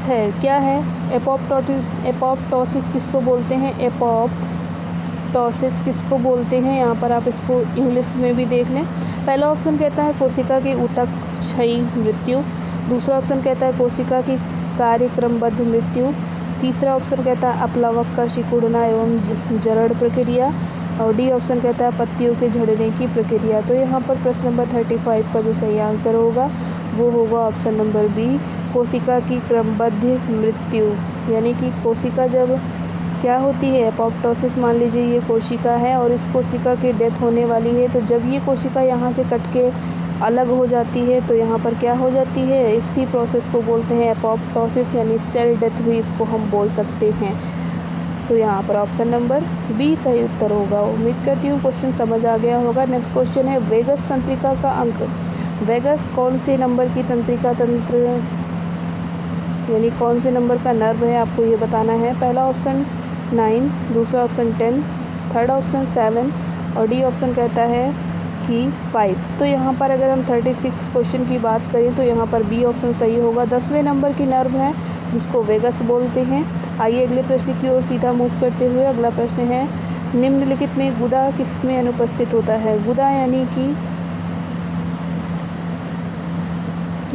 A: है, क्या है? एपोप्टोसिस किसको बोलते हैं? एपोप्टोसिस किसको बोलते हैं? यहाँ पर आप इसको इंग्लिश में भी देख लें। पहला ऑप्शन कहता है कोशिका की ऊतक क्षयी मृत्यु। दूसरा ऑप्शन कहता है कोशिका की कार्यक्रमबद्ध मृत्यु। तीसरा ऑप्शन कहता है अपलवक का सिकुड़ना एवं जरण प्रक्रिया। और डी ऑप्शन कहता है पत्तियों के झड़ने की प्रक्रिया। तो यहाँ पर प्रश्न नंबर 35 का जो सही आंसर होगा वो होगा ऑप्शन नंबर बी, कोशिका की क्रमबद्ध मृत्यु। यानी कि कोशिका जब क्या होती है? एपोप्टोसिस मान लीजिए ये कोशिका है और इस कोशिका की डेथ होने वाली है, तो जब ये कोशिका यहाँ से कट के अलग हो जाती है तो यहाँ पर क्या हो जाती है? इसी प्रोसेस को बोलते हैं एपोप्टोसिस, यानी सेल डेथ भी इसको हम बोल सकते हैं। तो यहाँ पर ऑप्शन नंबर बी सही उत्तर होगा। उम्मीद करती हूँ क्वेश्चन समझ आ गया होगा। नेक्स्ट क्वेश्चन है वेगस तंत्रिका का अंक। वेगस कौन से नंबर की तंत्रिका तंत्र, यानी कौन से नंबर का नर्व है, आपको ये बताना है। पहला ऑप्शन 9, दूसरा ऑप्शन 10, थर्ड ऑप्शन 7 और डी ऑप्शन कहता है कि 5। तो यहाँ पर अगर हम 36 क्वेश्चन की बात करें तो यहाँ पर बी ऑप्शन सही होगा। 10वें नंबर की नर्व है जिसको वेगस बोलते हैं। आइए अगले प्रश्न की ओर सीधा मूव करते हुए अगला प्रश्न है निम्नलिखित में गुदा किस में अनुपस्थित होता है? गुदा यानी कि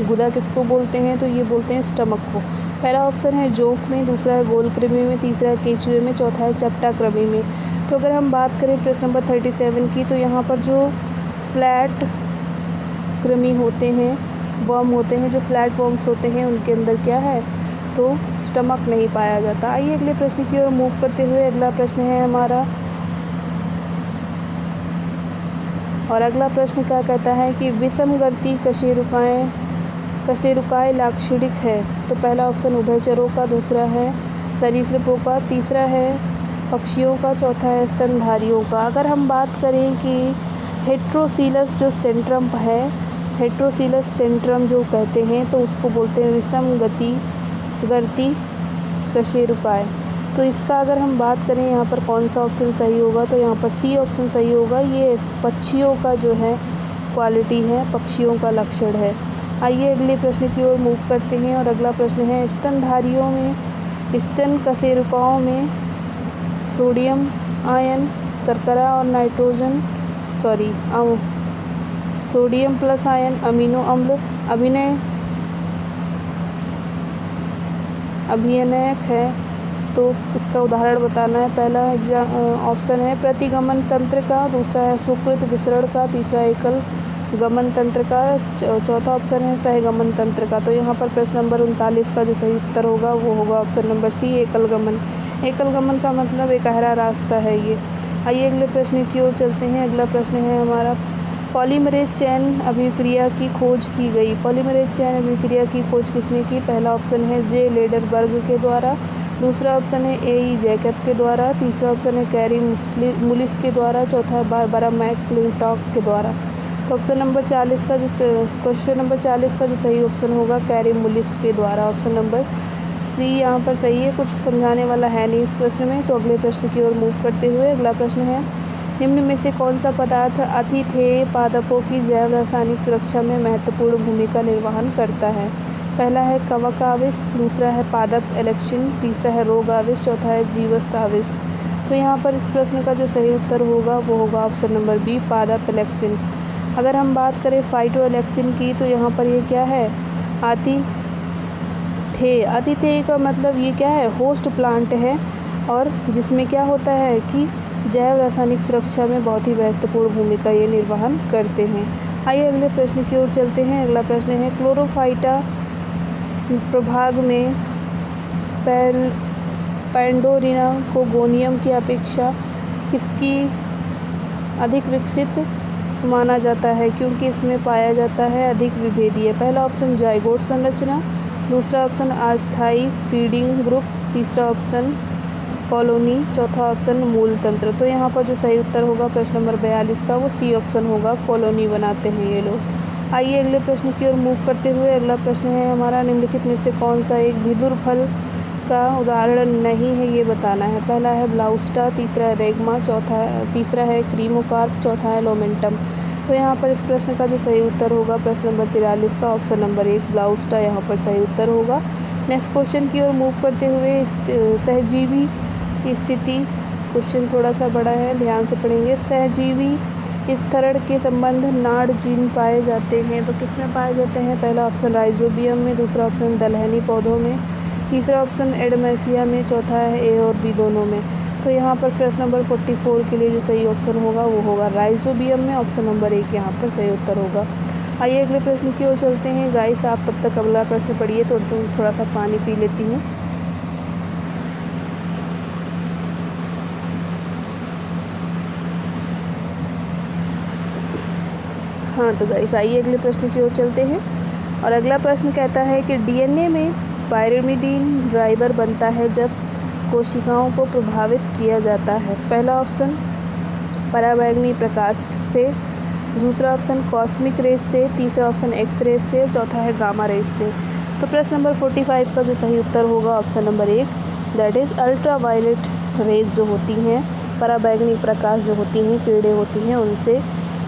A: गुदा किसको बोलते हैं? तो ये बोलते हैं स्टमक को। पहला ऑप्शन है जोंक में, दूसरा है गोल कृमि में, तीसरा है केचुए में, चौथा है चपटा कृमि में। तो अगर हम बात करें प्रश्न नंबर 37 की, तो यहाँ पर जो फ्लैट कृमि होते हैं, वर्म होते हैं, जो फ्लैट वर्म्स होते हैं, उनके अंदर क्या है? तो स्टमक नहीं पाया जाता। आइए अगले प्रश्न की ओर मूव करते हुए अगला प्रश्न है हमारा, और अगला प्रश्न क्या कहता है कि विषमगर्ती कशेरुकाय लाक्षणिक है। तो पहला ऑप्शन उभयचरों का, दूसरा है सरीसृपों का, तीसरा है पक्षियों का, चौथा है स्तनधारियों का। अगर हम बात करें कि हेट्रोसीलस जो सेंट्रम है, हेट्रोसीलस सेंट्रम जो कहते हैं, तो उसको बोलते हैं विषमगर्ती कशेरुकाय। तो इसका अगर हम बात करें यहाँ पर कौन सा ऑप्शन सही होगा? तो यहाँ पर सी ऑप्शन सही होगा। ये पक्षियों का जो है क्वालिटी है, पक्षियों का लक्षण है। आइए अगले प्रश्न की ओर मूव करते हैं और अगला प्रश्न है स्तनधारियों में, स्तन कशेरुकाओं में सोडियम आयन, शर्करा और सोडियम प्लस आयन, अमीनो अम्ल अभिनयक है। तो इसका उदाहरण बताना है। पहला ऑप्शन है प्रतिगमन तंत्र का, दूसरा है सुकृत विसरण का, तीसरा एकल गमन तंत्र का, चौथा ऑप्शन है सहगमन तंत्र का। तो यहाँ पर प्रश्न नंबर 39 का जो सही उत्तर होगा वो होगा ऑप्शन नंबर सी, एकल गमन। एकल गमन का मतलब एक गहरा रास्ता है ये। आइए अगले प्रश्न की ओर चलते हैं। अगला प्रश्न है हमारा पॉलीमरेज चैन अभिक्रिया की खोज की गई। पॉलीमरेज चैन अभिक्रिया की खोज किसने की? पहला ऑप्शन है जे लेडरबर्ग के द्वारा, दूसरा ऑप्शन है ए जैकब के द्वारा, तीसरा ऑप्शन है कैरी मुलिस के द्वारा, चौथा है बारबरा मैकक्लिंटॉक के द्वारा। तो ऑप्शन नंबर 40 का जो क्वेश्चन नंबर 40 का जो सही ऑप्शन होगा कैरी मुलिस के द्वारा, ऑप्शन नंबर सी यहाँ पर सही है। कुछ समझाने वाला है नहीं इस प्रश्न में। तो अगले प्रश्न की ओर मूव करते हुए अगला प्रश्न है निम्न में से कौन सा पदार्थ अतिथेय पादपों की जैव रासायनिक सुरक्षा में महत्वपूर्ण भूमिका निर्वहन करता है? पहला है कवक आविश, दूसरा है पादप एलेक्सिन, तीसरा है रोग आविश, चौथा है जीवस्त आविश। तो यहाँ पर इस प्रश्न का जो सही उत्तर होगा वो होगा ऑप्शन नंबर बी, पादप एलेक्सिन। अगर हम बात करें फाइटो एलेक्सिन की, तो यहाँ पर ये क्या है? आतिथेय का मतलब ये क्या है? होस्ट प्लांट है, और जिसमें क्या होता है कि जैव रासायनिक सुरक्षा में बहुत ही महत्वपूर्ण भूमिका ये निर्वहन करते हैं। आइए अगले प्रश्न की ओर चलते हैं। अगला प्रश्न है क्लोरोफाइटा प्रभाग में पैंडोरिना को गोनियम की अपेक्षा किसकी अधिक विकसित माना जाता है, क्योंकि इसमें पाया जाता है अधिक विभेदीय। पहला ऑप्शन जाइगोट संरचना, दूसरा ऑप्शन अस्थायी फीडिंग ग्रुप, तीसरा ऑप्शन कॉलोनी, चौथा ऑप्शन मूल तंत्र। तो यहाँ पर जो सही उत्तर होगा प्रश्न नंबर 42 का वो सी ऑप्शन होगा, कॉलोनी बनाते हैं ये लोग। आइए अगले प्रश्न की ओर मूव करते हुए। अगला प्रश्न है हमारा, निम्नलिखित में से कौन सा एक विदुर फल का उदाहरण नहीं है ये बताना है। पहला है ब्लाउस्टा, तीसरा है रेगमा, तीसरा है क्रीमोकार्प, चौथा है लोमेंटम। तो यहाँ पर इस प्रश्न का जो सही उत्तर होगा प्रश्न नंबर 43 का ऑप्शन नंबर 1 ब्लाउस्टा यहाँ पर सही उत्तर होगा। नेक्स्ट क्वेश्चन की ओर मूव करते हुए, सहजीवी स्थिति, क्वेश्चन थोड़ा सा बड़ा है, ध्यान से पढ़ेंगे। सहजीवी स्तरण के संबंध नाड़ जीन पाए जाते हैं, तो किसमें पाए जाते हैं? पहला ऑप्शन राइजोबियम में, दूसरा ऑप्शन दलहनी पौधों में, तीसरा ऑप्शन एडमेसिया में, चौथा है ए और बी दोनों में। तो यहाँ पर प्रश्न नंबर 44 के लिए जो सही ऑप्शन होगा वो होगा राइजोबियम में, ऑप्शन नंबर 1 यहाँ पर सही उत्तर होगा। आइए अगले प्रश्न की ओर चलते हैं। गाइस आप तब तक अगला प्रश्न पढ़िए, तो थोड़ा सा पानी पी लेती हूँ। हाँ तो गाइस आइए अगले प्रश्न की ओर चलते हैं। और अगला प्रश्न कहता है कि डीएनए में पायरिमिडीन ड्राइवर बनता है जब कोशिकाओं को प्रभावित किया जाता है। पहला ऑप्शन पराबैंगनी प्रकाश से, दूसरा ऑप्शन कॉस्मिक रेज से, तीसरा ऑप्शन एक्स रेज से, चौथा है गामा रेज से। तो प्रश्न नंबर 45 का जो सही उत्तर होगा option number 1 that is ultraviolet rays जो होती हैं, पराबैंगनी प्रकाश जो होती हैं, किरणें होती हैं, उनसे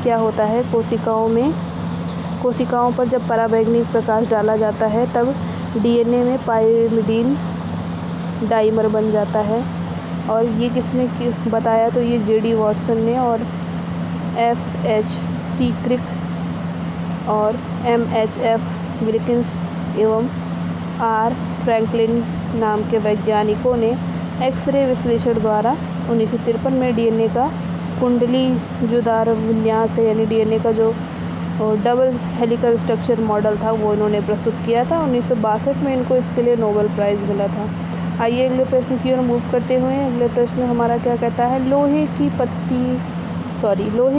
A: क्या होता है कोशिकाओं पर जब पराबैंगनी प्रकाश डाला जाता है तब डीएनए में पायरिमिडीन डाइमर बन जाता है। और ये किसने बताया? तो ये जेडी वॉटसन ने और FH क्रिक और MHF विल्किंस एवं R फ्रैंकलिन नाम के वैज्ञानिकों ने एक्सरे विश्लेषण द्वारा 1953 में डीएनए का कुंडली जुदार विन्यास है, यानी डीएनए का जो डबल हेलिकल स्ट्रक्चर मॉडल था वो इन्होंने प्रस्तुत किया था। 1962 में इनको इसके लिए नोबेल प्राइज़ मिला था। आइए अगले प्रश्न की ओर मूव करते हुए। अगले प्रश्न हमारा क्या कहता है, लोहे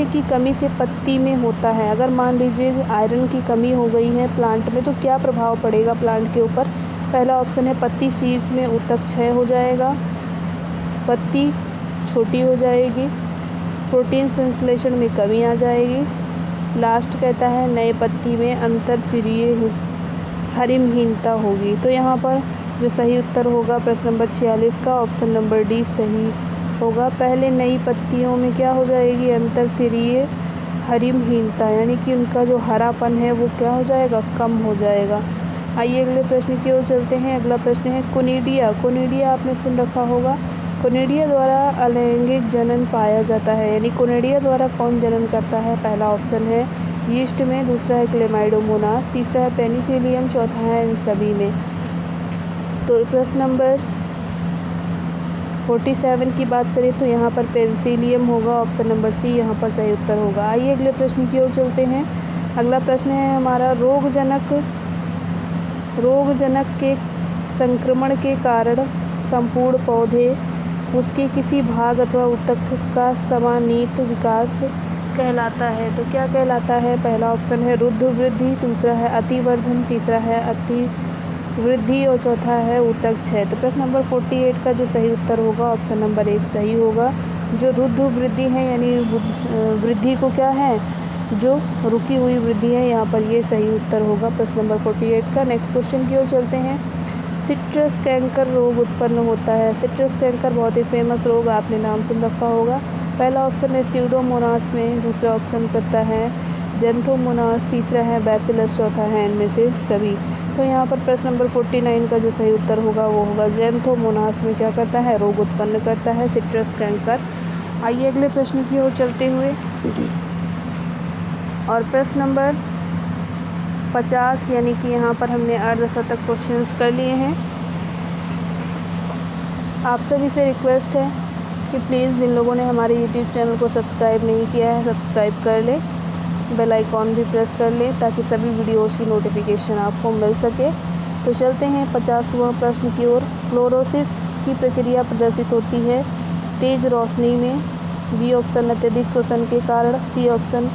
A: की कमी से पत्ती में होता है। अगर मान लीजिए आयरन की कमी हो गई है प्लांट में तो क्या प्रभाव पड़ेगा प्लांट के ऊपर? पहला ऑप्शन है पत्ती सीड्स में ऊतक क्षय हो जाएगा, पत्ती छोटी हो जाएगी, प्रोटीन संश्लेषण में कमी आ जाएगी, लास्ट कहता है नए पत्ती में अंतरशिरीय हरिमहीनता होगी। तो यहाँ पर जो सही उत्तर होगा प्रश्न नंबर 46 का ऑप्शन नंबर डी सही होगा। पहले नई पत्तियों में क्या हो जाएगी? अंतरशिरीय हरिमहीनता, यानी कि उनका जो हरापन है वो क्या हो जाएगा? कम हो जाएगा। आइए अगले प्रश्न की ओर चलते हैं। अगला प्रश्न है कोनिडिया आपने सुन रखा होगा। कोनिडिया द्वारा अलैंगिक जनन पाया जाता है, यानी कोनिडिया द्वारा कौन जनन करता है? पहला ऑप्शन है यीस्ट में, दूसरा है क्लेमाइडोमोनास, तीसरा है पेनिसिलियम, चौथा है इन सभी में। तो प्रश्न नंबर 47 की बात करें तो यहाँ पर पेनिसिलियम होगा, ऑप्शन नंबर सी यहाँ पर सही उत्तर होगा। आइए अगले प्रश्न की ओर चलते हैं। अगला प्रश्न है हमारा रोगजनक के संक्रमण के कारण संपूर्ण पौधे उसके किसी भाग अथवा ऊतक का समानीत विकास कहलाता है। तो क्या कहलाता है? पहला ऑप्शन है रुद्ध वृद्धि, दूसरा है अतिवर्धन, तीसरा है अति वृद्धि और चौथा है ऊतक क्षय। तो प्रश्न नंबर 48 का जो सही उत्तर होगा ऑप्शन नंबर 1 सही होगा। जो रुद्ध वृद्धि है यानी वृद्धि को क्या है, जो रुकी हुई वृद्धि है, यहाँ पर ये सही उत्तर होगा प्रश्न नंबर 48 का। नेक्स्ट क्वेश्चन की ओर चलते हैं। सिट्रस कैंकर रोग उत्पन्न होता है। सिट्रस कैंकर बहुत ही फेमस रोग, आपने नाम सुन रखा होगा। पहला ऑप्शन है स्यूडोमोनास में, दूसरा ऑप्शन करता है जेंथोमोनास, तीसरा है बैसिलस, चौथा है इनमें से सभी। तो यहाँ पर प्रश्न नंबर 49 का जो सही उत्तर होगा वो होगा जेंथोमोनास में क्या करता है? रोग उत्पन्न करता है सिट्रस कैंकर। आइए अगले प्रश्न की ओर चलते हुए। और प्रश्न नंबर 50 यानी कि यहाँ पर हमने अर्धशतक क्वेश्चंस कर लिए हैं। आप सभी से रिक्वेस्ट है कि प्लीज़ जिन लोगों ने हमारे यूट्यूब चैनल को सब्सक्राइब नहीं किया है सब्सक्राइब कर लें, बेल आइकॉन भी प्रेस कर लें ताकि सभी वीडियोज़ की नोटिफिकेशन आपको मिल सके। तो चलते हैं 50वां प्रश्न की ओर। क्लोरोसिस की प्रक्रिया प्रदर्शित होती है? तेज रोशनी में। बी ऑप्शन अत्यधिक शोषण के कारण। सी ऑप्शन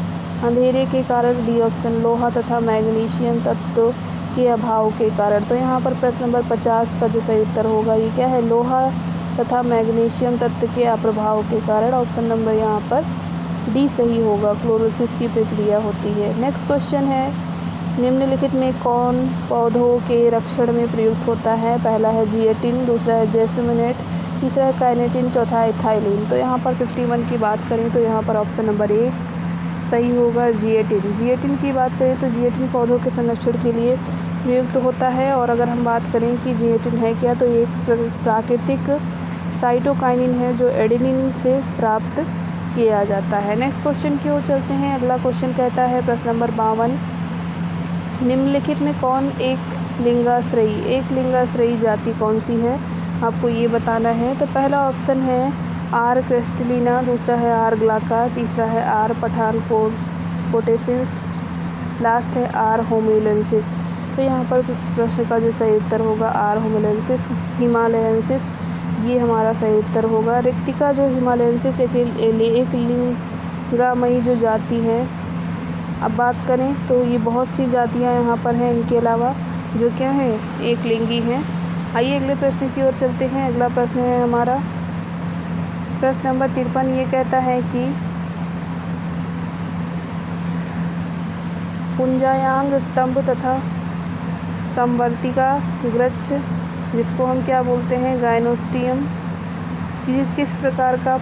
A: अंधेरे के कारण। डी ऑप्शन लोहा तथा मैग्नीशियम तत्व के अभाव के कारण। तो यहाँ पर प्रश्न नंबर 50 का जो सही उत्तर होगा ये क्या है? लोहा तथा मैग्नीशियम तत्व के अप्रभाव के कारण। ऑप्शन नंबर यहाँ पर डी सही होगा, क्लोरोसिस की प्रक्रिया होती है। नेक्स्ट क्वेश्चन है, निम्नलिखित में कौन पौधों के रक्षण में प्रयुक्त होता है? पहला है जिएटिन, दूसरा है जेसमिनेट, तीसरा है काइनेटिन, चौथा है इथाइलिन। तो यहाँ पर 51 की बात करें तो यहाँ पर ऑप्शन नंबर 1 सही होगा, जिएटिन। जिएटिन की बात करें तो जिएटिन पौधों के संरक्षण के लिए प्रयुक्त होता है। और अगर हम बात करें कि जिएटिन है क्या, तो ये एक प्राकृतिक साइटोकाइनिन है जो एडेनिन से प्राप्त किया जाता है। नेक्स्ट क्वेश्चन की ओर चलते हैं। अगला क्वेश्चन कहता है प्रश्न नंबर 52, निम्नलिखित में कौन एक लिंगाश्रयी जाति कौन सी है? आपको ये बताना है। तो पहला ऑप्शन है आर क्रिस्टलिना, दूसरा है आर ग्लाका, तीसरा है आर पठानकोटेंसिस, लास्ट है आर होम्युलेंसिस। तो यहाँ पर इस प्रश्न का जो सही उत्तर होगा आर होम्युलेंसिस हिमालयंसिस, ये हमारा सही उत्तर होगा। रिक्तिका जो हिमालयंसिस एक लिंगामयी जो जाति है। अब बात करें तो ये बहुत सी जातियाँ यहाँ पर हैं इनके अलावा जो क्या हैं, एक लिंगी हैं। आइए अगले प्रश्न की ओर चलते हैं। अगला प्रश्न है हमारा प्रश्न नंबर 53। ये कहता है कि पुंजायांग स्तंभ तथा संवर्तिका वृक्ष, जिसको हम क्या बोलते हैं, गाइनोस्टियम, ये किस प्रकार का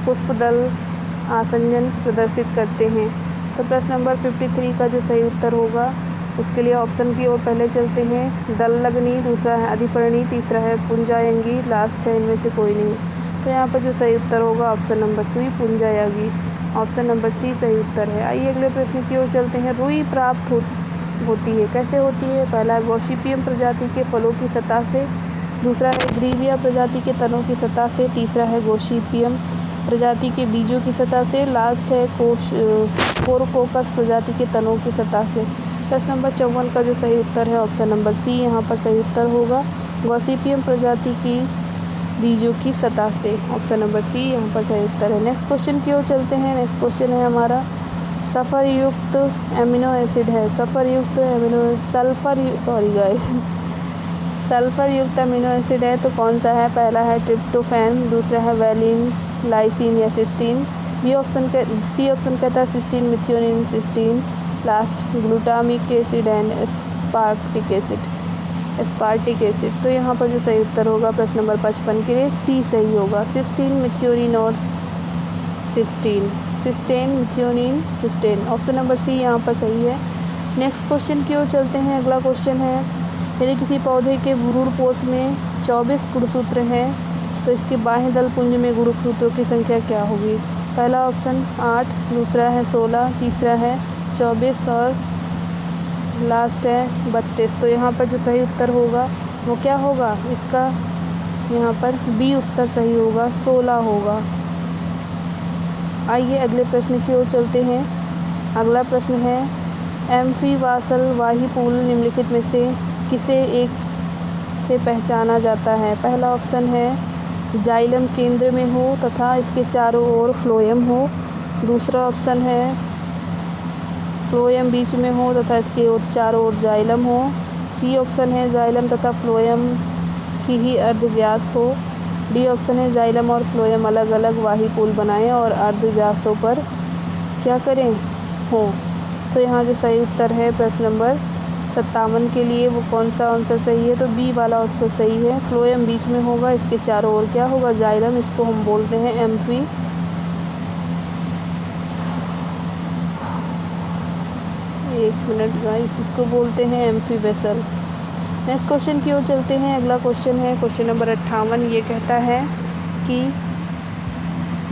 A: पुष्पदल आसंजन प्रदर्शित करते हैं? तो प्रश्न नंबर 53 का जो सही उत्तर होगा उसके लिए ऑप्शन की ओर पहले चलते हैं। दललग्नी, दूसरा है अधिपर्णी, तीसरा है पुंजायंगी, लास्ट है इनमें से कोई नहीं। तो यहाँ पर जो सही उत्तर होगा ऑप्शन नंबर सी पुंजायंगी, ऑप्शन नंबर सी सही उत्तर है। आइए अगले प्रश्न की ओर चलते हैं। रुई प्राप्त होती है, कैसे होती है? पहला है गॉसिपियम प्रजाति के फलों की सतह से, दूसरा है ग्रीविया प्रजाति के तनों की सतह से, तीसरा है गॉसिपियम प्रजाति के बीजों की सतह से, लास्ट है कोरकोकस प्रजाति के तनों की सतह से। प्रश्न नंबर 54 का जो सही उत्तर है ऑप्शन नंबर सी यहाँ पर सही उत्तर होगा, गॉसिपियम प्रजाति की बीजों की सतह से। ऑप्शन नंबर सी यहाँ पर सही उत्तर है। नेक्स्ट क्वेश्चन की ओर चलते हैं। नेक्स्ट क्वेश्चन है हमारा सल्फर युक्त एमिनो एसिड है। सल्फर युक्त अमीनो एसिड है तो कौन सा है? पहला है ट्रिप्टोफैन, दूसरा है वैलिन, लाइसिन या सिस्टीन। सी ऑप्शन कहता है cysteine, methionine, cysteine, last glutamic acid and aspartic acid. तो यहाँ पर जो सही उत्तर होगा प्रश्न नंबर 55 के लिए सी सही होगा, सिस्टीन, मिथियोनिन और cysteine, methionine, cysteine. Option number सी यहाँ पर सही है। नेक्स्ट क्वेश्चन की ओर चलते हैं। अगला क्वेश्चन है, यदि किसी पौधे के भ्रूणपोष में 24 गुणसूत्र हैं तो इसके बाह्य दल पुंज में गुणसूत्रों की संख्या क्या होगी? पहला ऑप्शन 8, दूसरा है 16, तीसरा है 24 और लास्ट है 32। तो यहाँ पर जो सही उत्तर होगा वो क्या होगा? इसका यहाँ पर बी उत्तर सही होगा, 16 होगा। आइए अगले प्रश्न की ओर चलते हैं। अगला प्रश्न है, एम्फीवासल वाही पूल निम्नलिखित में से किसे एक से पहचाना जाता है? पहला ऑप्शन है जाइलम केंद्र में हो तथा इसके चारों ओर फ्लोएम हो, दूसरा ऑप्शन है फ्लोएम बीच में हो तथा इसके चारों ओर जाइलम हो, सी ऑप्शन है जाइलम तथा फ्लोएम की ही अर्धव्यास हो, डी ऑप्शन है जाइलम और फ्लोएम अलग अलग वाही पुल बनाएं और अर्धव्यासों पर क्या करें हो। तो यहाँ जो सही उत्तर है प्रश्न नंबर 57 के लिए वो कौन सा आंसर सही है? तो बी वाला आंसर सही है, फ्लोएम बीच में होगा, इसके चारों ओर क्या होगा? जाइलम। इसको हम बोलते हैं एम्फी। एक मिनट गाइस, इसको बोलते हैं एम्फीवेसल। नेक्स्ट क्वेश्चन की ओर चलते हैं। अगला क्वेश्चन है क्वेश्चन नंबर 58। ये कहता है कि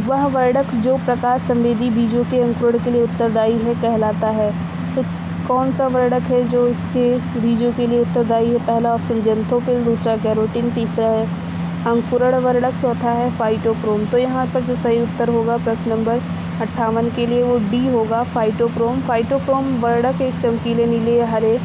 A: वह वर्णक जो प्रकाश संवेदी बीजों के अंकुरण के लिए उत्तरदायी है कहलाता है। तो कौन सा वर्णक है जो इसके बीजों के लिए उत्तरदायी है? पहला ऑप्शन जेंथोफिल, दूसरा कैरोटीन, तीसरा है अंकुरण वर्णक, चौथा है फाइटोक्रोम। तो यहाँ पर जो सही उत्तर होगा प्रश्न नंबर 58 के लिए वो डी होगा, फाइटोक्रोम। फाइटोक्रोम वर्णक एक चमकीले नीले या हरे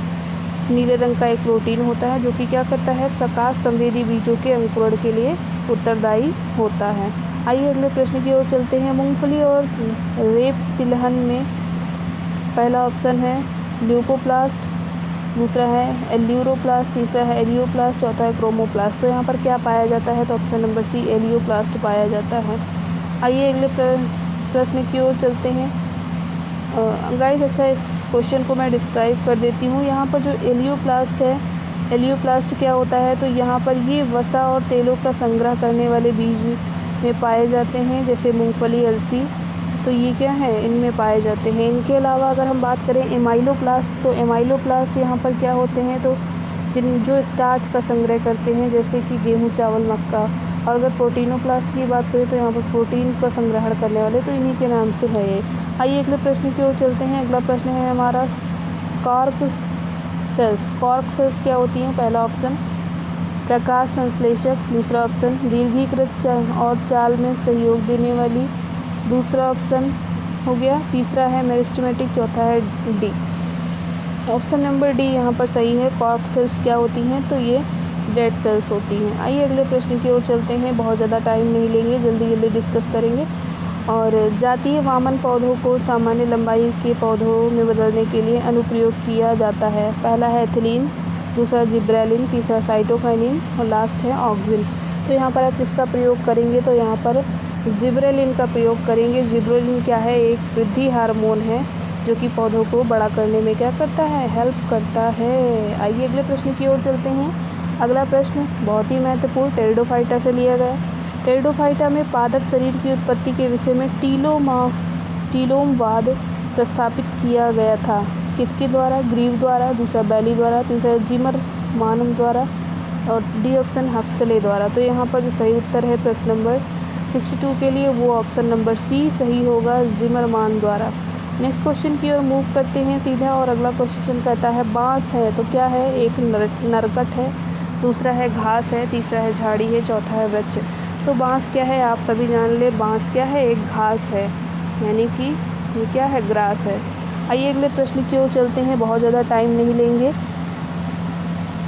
A: नीले रंग का एक प्रोटीन होता है जो कि क्या करता है? प्रकाश संवेदी बीजों के अंकुरण के लिए उत्तरदायी होता है। आइए अगले प्रश्न की ओर चलते हैं। मूंगफली और रेप तिलहन में पहला ऑप्शन है ल्यूकोप्लास्ट, दूसरा है एल्यूरोप्लास्ट, तीसरा है एलियोप्लास्ट, चौथा है क्रोमोप्लास्ट। तो यहाँ पर क्या पाया जाता है? तो ऑप्शन नंबर सी एलियोप्लास्ट पाया जाता है। आइए अगले प्रश्न की ओर चलते हैं। गाइस अच्छा इस क्वेश्चन को मैं डिस्क्राइब कर देती हूँ। यहाँ पर जो एलियोप्लास्ट है, एलियोप्लास्ट क्या होता है? तो यहाँ पर ये वसा और तेलों का संग्रह करने वाले बीज में पाए जाते हैं, जैसे मूंगफली, अलसी। तो ये क्या है? इनमें पाए जाते हैं। इनके अलावा अगर हम बात करें एमाइलोप्लास्ट, तो एमाइलोप्लास्ट यहाँ पर क्या होते हैं? तो जो स्टार्च का संग्रह करते हैं, जैसे कि गेहूँ, चावल, मक्का। और अगर प्रोटीनोप्लास्ट की बात करें तो यहाँ पर प्रोटीन का संग्रहण करने वाले, तो इन्हीं के नाम से है ये। आइए अगले प्रश्न की ओर चलते हैं। अगला प्रश्न है हमारा कॉर्क सेल्स। कॉर्क सेल्स क्या होती हैं? पहला ऑप्शन प्रकाश संश्लेषक, दूसरा ऑप्शन दीर्घीकृत और चाल में सहयोग देने वाली, दूसरा ऑप्शन हो गया, तीसरा है मेरिस्टेमेटिक, चौथा है डी। ऑप्शन नंबर डी यहाँ पर सही है। कॉर्क सेल्स क्या होती हैं? तो ये डेड सेल्स होती हैं। आइए अगले प्रश्न की ओर चलते हैं। बहुत ज़्यादा टाइम नहीं लेंगे, जल्दी जल्दी डिस्कस करेंगे। और जातीय वामन पौधों को सामान्य लंबाई के पौधों में बदलने के लिए अनुप्रयोग किया जाता है। पहला है एथिलीन, दूसरा जिब्रेलिन, तीसरा साइटोकाइनिन और लास्ट है ऑक्सिन। तो यहाँ पर आप किसका प्रयोग करेंगे? तो यहाँ पर जिब्रेलिन का प्रयोग करेंगे। जिब्रेलिन क्या है? एक वृद्धि हार्मोन है जो कि पौधों को बड़ा करने में क्या करता है? हेल्प करता है। आइए अगले प्रश्न की ओर चलते हैं। अगला प्रश्न बहुत ही महत्वपूर्ण टेरिडोफाइटा से लिया गया। टेरिडोफाइटा में पादप शरीर की उत्पत्ति के विषय में टीलोमवाद प्रस्तावित किया गया था। किसके द्वारा? ग्रीव द्वारा, दूसरा बैली द्वारा, तीसरा जिमरमान द्वारा और डी ऑप्शन हक्सले द्वारा। तो यहाँ पर जो सही उत्तर है प्रश्न नंबर 62 के लिए वो ऑप्शन नंबर सी सही होगा, जिमरमान द्वारा। नेक्स्ट क्वेश्चन की ओर मूव करते हैं सीधा। और अगला क्वेश्चन कहता है बांस है तो क्या है? एक नरकट है, दूसरा है घास है, तीसरा है झाड़ी है, चौथा है वृक्ष। तो बांस क्या है? आप सभी जान ले, बांस क्या है? एक घास है, यानी कि ये क्या है? ग्रास है। आइए अगले प्रश्न की ओर चलते हैं, बहुत ज़्यादा टाइम नहीं लेंगे।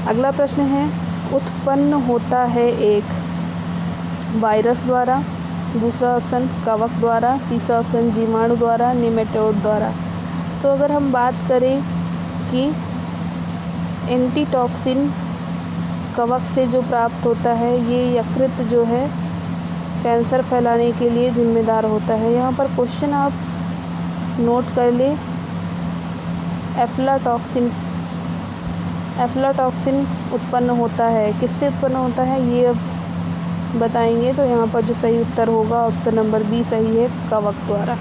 A: अगला प्रश्न है उत्पन्न होता है एक वायरस द्वारा, दूसरा ऑप्शन कवक द्वारा, तीसरा ऑप्शन जीवाणु द्वारा, निमेटोड द्वारा। तो अगर हम बात करें कि एंटीटॉक्सिन कवक से जो प्राप्त होता है, ये यकृत जो है कैंसर फैलाने के लिए जिम्मेदार होता है। यहाँ पर क्वेश्चन आप नोट कर ले। एफ्लाटॉक्सिन उत्पन्न होता है, किससे उत्पन्न होता है ये अब बताएंगे। तो यहाँ पर जो सही उत्तर होगा ऑप्शन नंबर बी सही है, कवक द्वारा।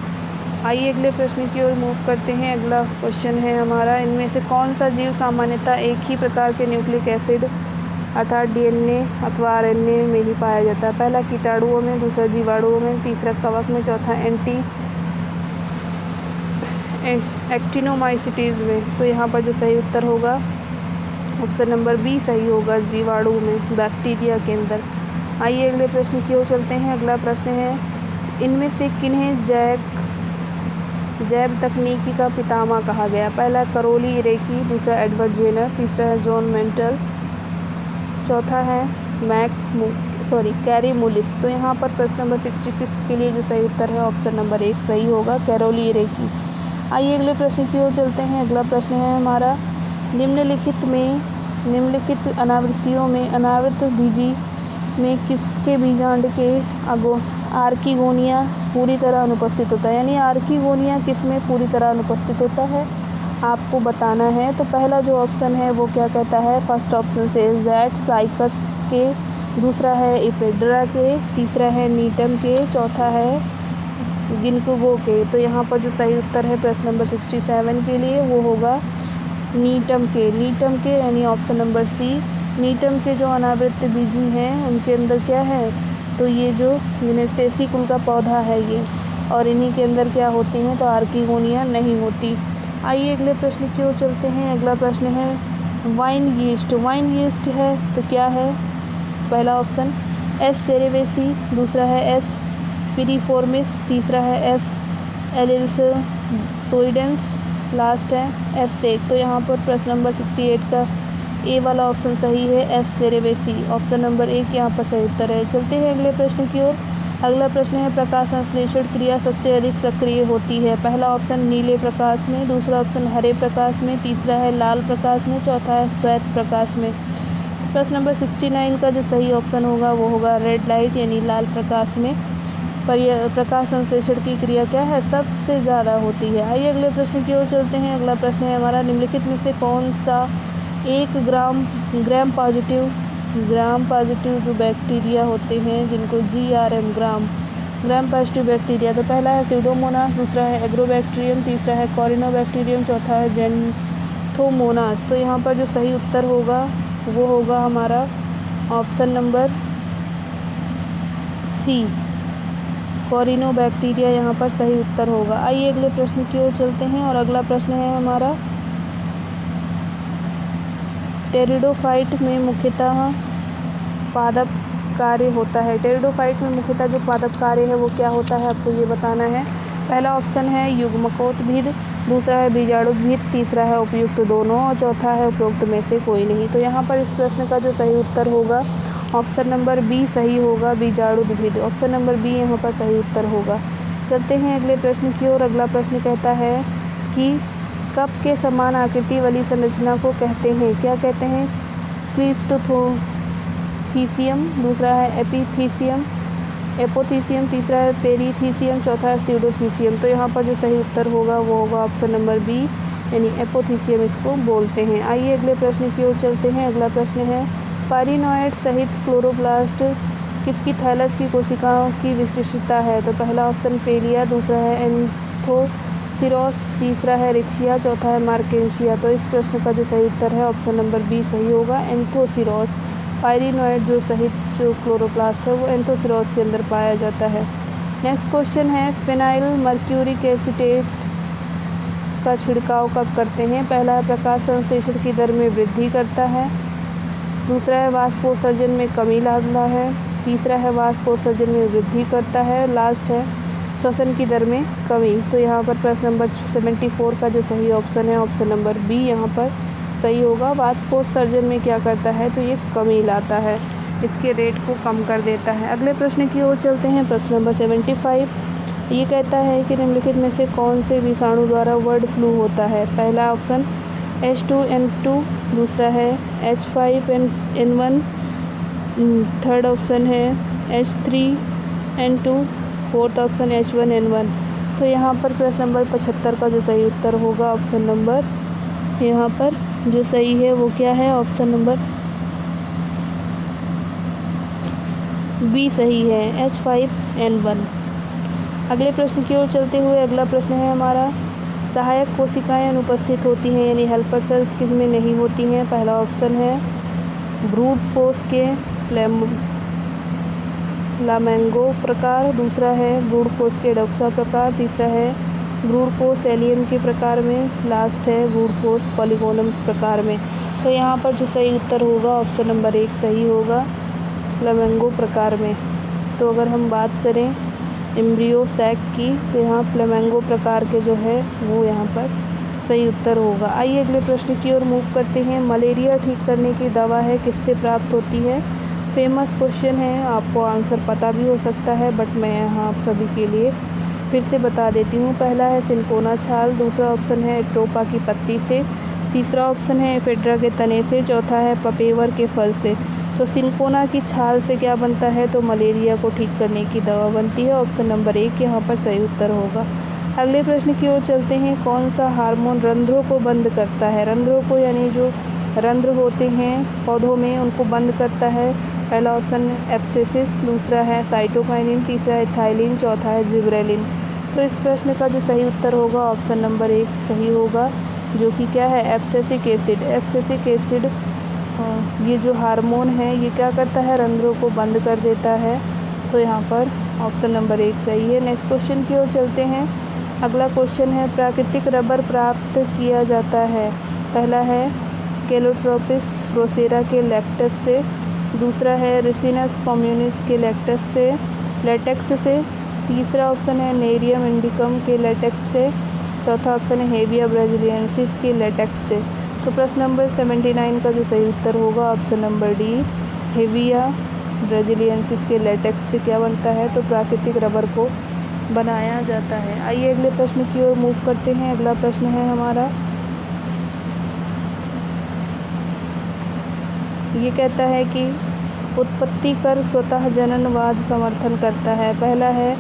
A: आइए अगले प्रश्न की ओर मूव करते हैं। अगला क्वेश्चन है हमारा इनमें से कौन सा जीव सामान्यतः एक ही प्रकार के न्यूक्लिक एसिड अर्थात डीएनए अथवा आरएनए में ही पाया जाता है? पहला कीटाणुओं में, दूसरा जीवाणुओं में, तीसरा कवक में, चौथा एक्टिनोमाइसिटीज़ में। तो यहाँ पर जो सही उत्तर होगा ऑप्शन नंबर बी सही होगा, जीवाणु में, बैक्टीरिया के अंदर। आइए अगले प्रश्न की ओर चलते हैं। अगला प्रश्न है इनमें से किन्हें जैव तकनीकी का पितामह कहा गया? पहला करोली इरेकी, दूसरा एडवर्ड जेनर, तीसरा है जॉन मेंटल, चौथा है कैरी मुलिस। तो यहाँ पर प्रश्न नंबर 66 के लिए जो सही उत्तर है ऑप्शन नंबर 1 सही होगा, कैरोली इरेकी। आइए अगले प्रश्न की ओर चलते हैं। अगला प्रश्न है हमारा निम्नलिखित अनावृत्तियों में अनावृत बीजी में किसके बीजांड के आर्किगोनिया पूरी तरह अनुपस्थित होता है? यानी आर्किगोनिया किस में पूरी तरह अनुपस्थित होता है आपको बताना है। तो पहला जो ऑप्शन है वो क्या कहता है? First option say that cycas के, दूसरा है इफेड्रा के, तीसरा है नीटम के, चौथा है गिनकुगो के। तो यहाँ पर जो सही उत्तर है प्रश्न नंबर 67 के लिए वो होगा नीटम के यानी ऑप्शन नंबर सी। नीटम के जो अनावृत बीजी हैं उनके अंदर क्या है? तो ये जो यूनेटेसी कुल का पौधा है ये, और इन्हीं के अंदर क्या होती हैं? तो आर्किगोनिया नहीं होती। आइए अगले प्रश्न की ओर चलते हैं। अगला प्रश्न है वाइन यीस्ट है तो क्या है? पहला ऑप्शन एस सेरेवेसी, दूसरा है एस पिरिफॉर्मिस, तीसरा है एस एलिसोइडेंस, लास्ट है एस सेक। तो यहाँ पर प्रश्न नंबर 68 का ए वाला ऑप्शन सही है, एस सेरेबेसी। ऑप्शन नंबर 1 यहाँ पर सही उत्तर है। चलते हैं अगले प्रश्न की ओर। अगला प्रश्न है, प्रकाश संश्लेषण क्रिया सबसे अधिक सक्रिय होती है। पहला ऑप्शन नीले प्रकाश में, दूसरा ऑप्शन हरे प्रकाश में, तीसरा है लाल प्रकाश में, चौथा है श्वेत प्रकाश में। तो प्रश्न नंबर 69 का जो सही ऑप्शन होगा वो होगा रेड लाइट यानी लाल प्रकाश में प्रकाश संश्लेषण की क्रिया क्या है, सबसे ज़्यादा होती है। आइए अगले प्रश्न की ओर चलते हैं। अगला प्रश्न है हमारा, निम्नलिखित में से कौन सा एक ग्राम पॉजिटिव जो बैक्टीरिया होते हैं जिनको ग्राम पॉजिटिव बैक्टीरिया, तो पहला है स्यूडोमोनास, दूसरा है एग्रोबैक्टीरियम, तीसरा है कॉरिनोबैक्टीरियम, चौथा है जेंथोमोनास। तो यहाँ पर जो सही उत्तर होगा वो होगा हमारा ऑप्शन नंबर सी, कॉरिनोबैक्टीरिया यहाँ पर सही उत्तर होगा। आइए अगले प्रश्न की ओर चलते हैं और अगला प्रश्न है हमारा, टेरिडोफाइट में मुख्यतः पादप कार्य होता है। टेरिडोफाइट में मुख्यतः जो पादप कार्य है वो क्या होता है, आपको ये बताना है। पहला ऑप्शन है युग्मकोद्भिद, दूसरा है बीजाणुद्भिद, तीसरा है उपयुक्त दोनों और चौथा है उपरोक्त में से कोई नहीं। तो यहाँ पर इस प्रश्न का जो सही उत्तर होगा ऑप्शन नंबर बी सही होगा, बीजाणुद्भिद। ऑप्शन नंबर बी यहाँ पर सही उत्तर होगा। चलते हैं अगले प्रश्न की ओर। अगला प्रश्न कहता है कि कप के समान आकृति वाली संरचना को कहते हैं, क्या कहते हैं, क्लिस्टोथीसियम, दूसरा है एपोथीसियम, तीसरा है पेरीथीसियम, चौथा है स्यूडोथीसियम। तो यहाँ पर जो सही उत्तर होगा वो होगा ऑप्शन नंबर बी यानी एपोथीसियम इसको बोलते हैं। आइए अगले प्रश्न की ओर चलते हैं। अगला प्रश्न है, पारिनोइड सहित क्लोरोप्लास्ट किसकी थैलस की कोशिकाओं की विशिष्टता है। तो पहला ऑप्शन पेलिया, दूसरा है एंथोसिरोस, तीसरा है रिक्शिया, चौथा है मार्केशिया। तो इस प्रश्न का जो सही उत्तर है ऑप्शन नंबर बी सही होगा, एंथोसिरोस। पाइरिनोइड जो सहित जो क्लोरोप्लास्ट है वो एंथोसिरोस के अंदर पाया जाता है। नेक्स्ट क्वेश्चन है, फिनाइल मर्क्यूरिक एसीटेट का छिड़काव कब करते हैं। पहला है प्रकाश संश्लेषण की दर में वृद्धि करता है, दूसरा है वाष्पोत्सर्जन में कमी लाता है, तीसरा है वाष्पोत्सर्जन में वृद्धि करता है, लास्ट है श्वसन की दर में कमी। तो यहाँ पर प्रश्न नंबर 74 का जो सही ऑप्शन है ऑप्शन नंबर बी यहाँ पर सही होगा। वाष्पोत्सर्जन में क्या करता है, तो ये कमी लाता है, इसके रेट को कम कर देता है। अगले प्रश्न की ओर चलते हैं। प्रश्न नंबर 75 ये कहता है कि निम्नलिखित में से कौन से विषाणु द्वारा बर्ड फ्लू होता है। पहला ऑप्शन H2N2, दूसरा है H5N1, थर्ड ऑप्शन है H3N2, फोर्थ ऑप्शन H1N1। तो यहाँ पर प्रश्न नंबर 75 का जो सही उत्तर होगा ऑप्शन नंबर यहाँ पर जो सही है वो क्या है, ऑप्शन नंबर बी सही है, H5N1। अगले प्रश्न की ओर चलते हुए अगला प्रश्न है हमारा, सहायक कोशिकाएं अनुपस्थित होती हैं यानी हेल्पर सेल्स किस में नहीं होती हैं। पहला ऑप्शन है ब्रूड पोष के फ्लामेंगो प्रकार, दूसरा है ब्रूड पोष के डोक्सा प्रकार, तीसरा है ब्रूड पोष एलियन के प्रकार में, लास्ट है ब्रूड पोष पॉलीगोनम प्रकार में। तो यहाँ पर जो सही उत्तर होगा ऑप्शन नंबर 1 सही होगा, फ्लामेंगो प्रकार में। तो अगर हम बात करें एम्ब्रियो सैक की तो यहाँ फ्लामेंगो प्रकार के जो है वो यहाँ पर सही उत्तर होगा। आइए अगले प्रश्न की ओर मूव करते हैं। मलेरिया ठीक करने की दवा है किससे प्राप्त होती है। फेमस क्वेश्चन है, आपको आंसर पता भी हो सकता है बट मैं यहाँ आप सभी के लिए फिर से बता देती हूँ। पहला है सिंकोना छाल, दूसरा ऑप्शन है एट्रोपा की पत्ती से, तीसरा ऑप्शन है एफेड्रा के तने से, चौथा है पपेवर के फल से। तो सिंकोना की छाल से क्या बनता है, तो मलेरिया को ठीक करने की दवा बनती है। ऑप्शन नंबर 1 यहाँ पर सही उत्तर होगा। अगले प्रश्न की ओर चलते हैं। कौन सा हार्मोन रंध्रों को बंद करता है। रंध्रों को यानी जो रंध्र होते हैं पौधों में उनको बंद करता है। पहला ऑप्शन एब्सिसिस, दूसरा है साइटोकाइनिन, तीसरा है थाइलिन, चौथा है जिब्रेलिन। तो इस प्रश्न का जो सही उत्तर होगा ऑप्शन नंबर 1 सही होगा, जो कि क्या है एब्सिसिक एसिड। एब्सिसिक एसिड ये जो हार्मोन है ये क्या करता है, रंध्रों को बंद कर देता है। तो यहाँ पर ऑप्शन नंबर 1 सही है। नेक्स्ट क्वेश्चन की ओर चलते हैं। अगला क्वेश्चन है, प्राकृतिक रबर प्राप्त किया जाता है। पहला है कैलोट्रोपिस प्रोसेरा के लैक्टस से, दूसरा है रिसिनस कम्युनिस के लेटेक्स से, तीसरा ऑप्शन है नेरियम इंडिकम के लेटेक्स से, चौथा ऑप्शन है हेविया ब्राजिलियंसिस के लेटेक्स से। तो प्रश्न नंबर 79 का जो सही उत्तर होगा ऑप्शन नंबर डी, हेविया ब्राज़िलियेंसिस के लेटेक्स से क्या बनता है, तो प्राकृतिक रबर को बनाया जाता है। आइए अगले प्रश्न की ओर मूव करते हैं। अगला प्रश्न है हमारा, ये कहता है कि उत्पत्ति कर स्वतः जननवाद समर्थन करता है। पहला है